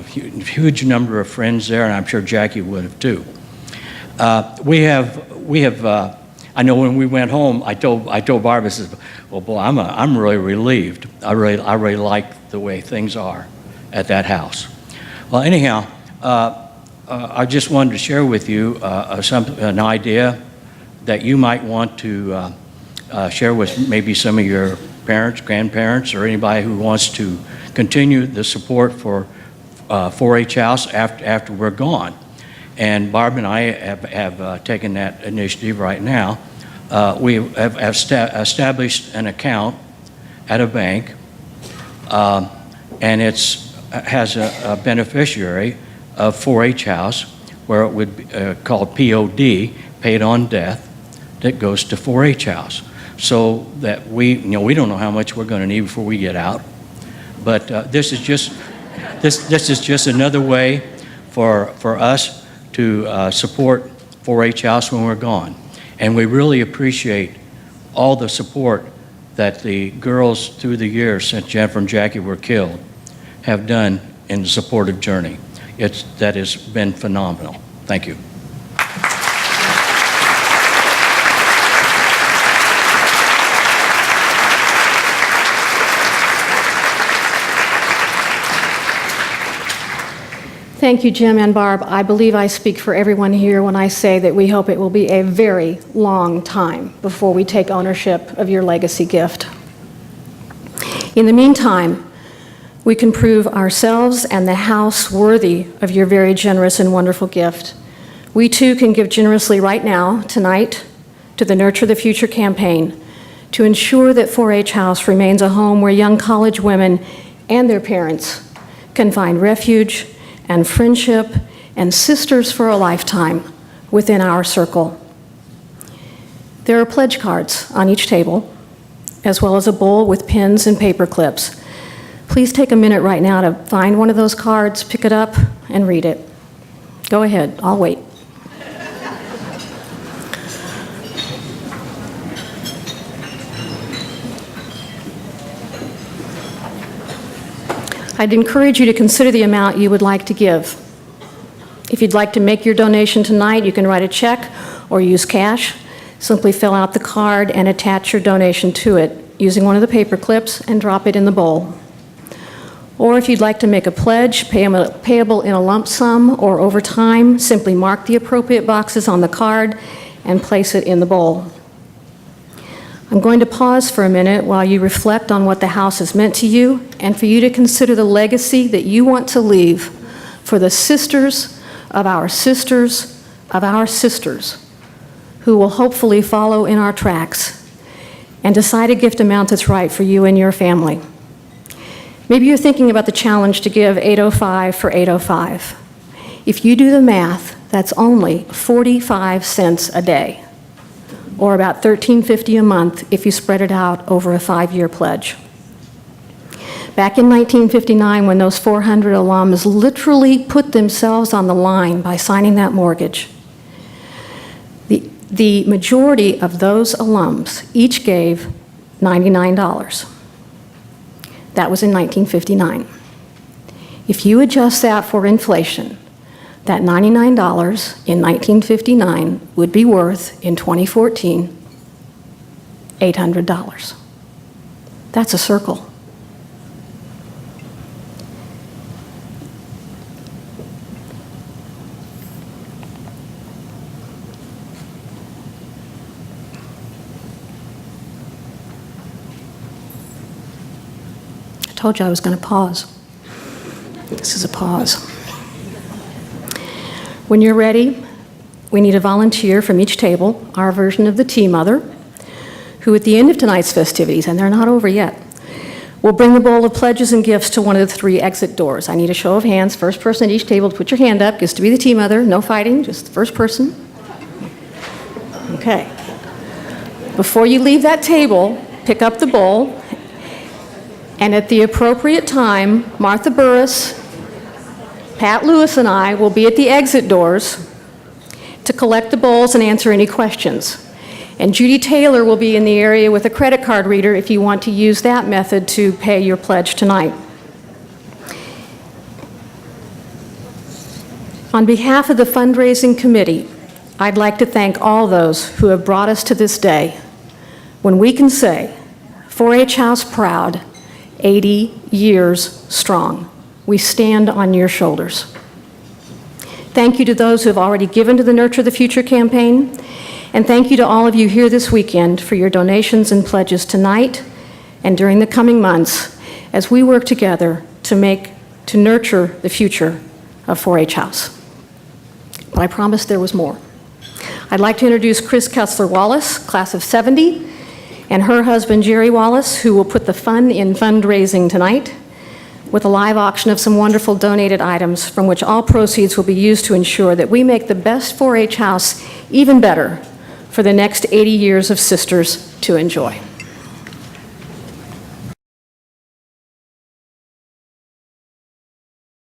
huge number of friends there, and I'm sure Jackie would have too. We have. I know when we went home, I told Barb, I said, "Well, boy, I'm really relieved. I really like the way things are at that house." Well, anyhow, I just wanted to share with you an idea that you might want to share with maybe some of your parents, grandparents, or anybody who wants to continue the support for 4-H House after we're gone. And Barb and I have taken that initiative right now. We have established an account at a bank, and it has a beneficiary of 4-H House, where it would be called POD, paid on death, that goes to 4-H House. So that we don't know how much we're going to need before we get out, but this is just another way for us to support 4-H House when we're gone. And we really appreciate all the support that the girls through the years since Jennifer and Jackie were killed have done in the supportive journey. That has been phenomenal. Thank you. Thank you, Jim and Barb. I believe I speak for everyone here when I say that we hope it will be a very long time before we take ownership of your legacy gift. In the meantime, we can prove ourselves and the house worthy of your very generous and wonderful gift. We too can give generously right now, tonight, to the Nurture the Future campaign to ensure that 4-H House remains a home where young college women and their parents can find refuge and friendship and sisters for a lifetime within our circle. There are pledge cards on each table, as well as a bowl with pens and paper clips. Please take a minute right now to find one of those cards, pick it up, and read it. Go ahead, I'll wait. I'd encourage you to consider the amount you would like to give. If you'd like to make your donation tonight, you can write a check or use cash. Simply fill out the card and attach your donation to it using one of the paper clips and drop it in the bowl. Or if you'd like to make a pledge, payable in a lump sum or over time, simply mark the appropriate boxes on the card and place it in the bowl. I'm going to pause for a minute while you reflect on what the house has meant to you and for you to consider the legacy that you want to leave for the sisters of our sisters of our sisters who will hopefully follow in our tracks and decide a gift amount that's right for you and your family. Maybe you're thinking about the challenge to give $8.05 for $8.05. If you do the math, that's only 45 cents a day, or about $13.50 a month if you spread it out over a 5-year pledge. Back in 1959, when those 400 alums literally put themselves on the line by signing that mortgage, the majority of those alums each gave $99. That was in 1959. If you adjust that for inflation, that $99 in 1959 would be worth, in 2014, $800. That's a circle. I told you I was going to pause. This is a pause. When you're ready, we need a volunteer from each table, our version of the tea mother, who at the end of tonight's festivities, and they're not over yet, will bring the bowl of pledges and gifts to one of the 3 exit doors. I need a show of hands. First person at each table to put your hand up gets to be the tea mother. No fighting, just the first person. Okay. Before you leave that table, pick up the bowl, and at the appropriate time, Martha Burris, Pat Lewis, and I will be at the exit doors to collect the bowls and answer any questions. And Judy Taylor will be in the area with a credit card reader if you want to use that method to pay your pledge tonight. On behalf of the fundraising committee, I'd like to thank all those who have brought us to this day when we can say, 4-H House proud, 80 years strong. We stand on your shoulders. Thank you to those who have already given to the Nurture the Future campaign, and thank you to all of you here this weekend for your donations and pledges tonight and during the coming months as we work together to nurture the future of 4-H House. But I promised there was more. I'd like to introduce Chris Kessler Wallace, class of 70, and her husband Jerry Wallace, who will put the fun in fundraising tonight, with a live auction of some wonderful donated items from which all proceeds will be used to ensure that we make the best 4-H House even better for the next 80 years of sisters to enjoy.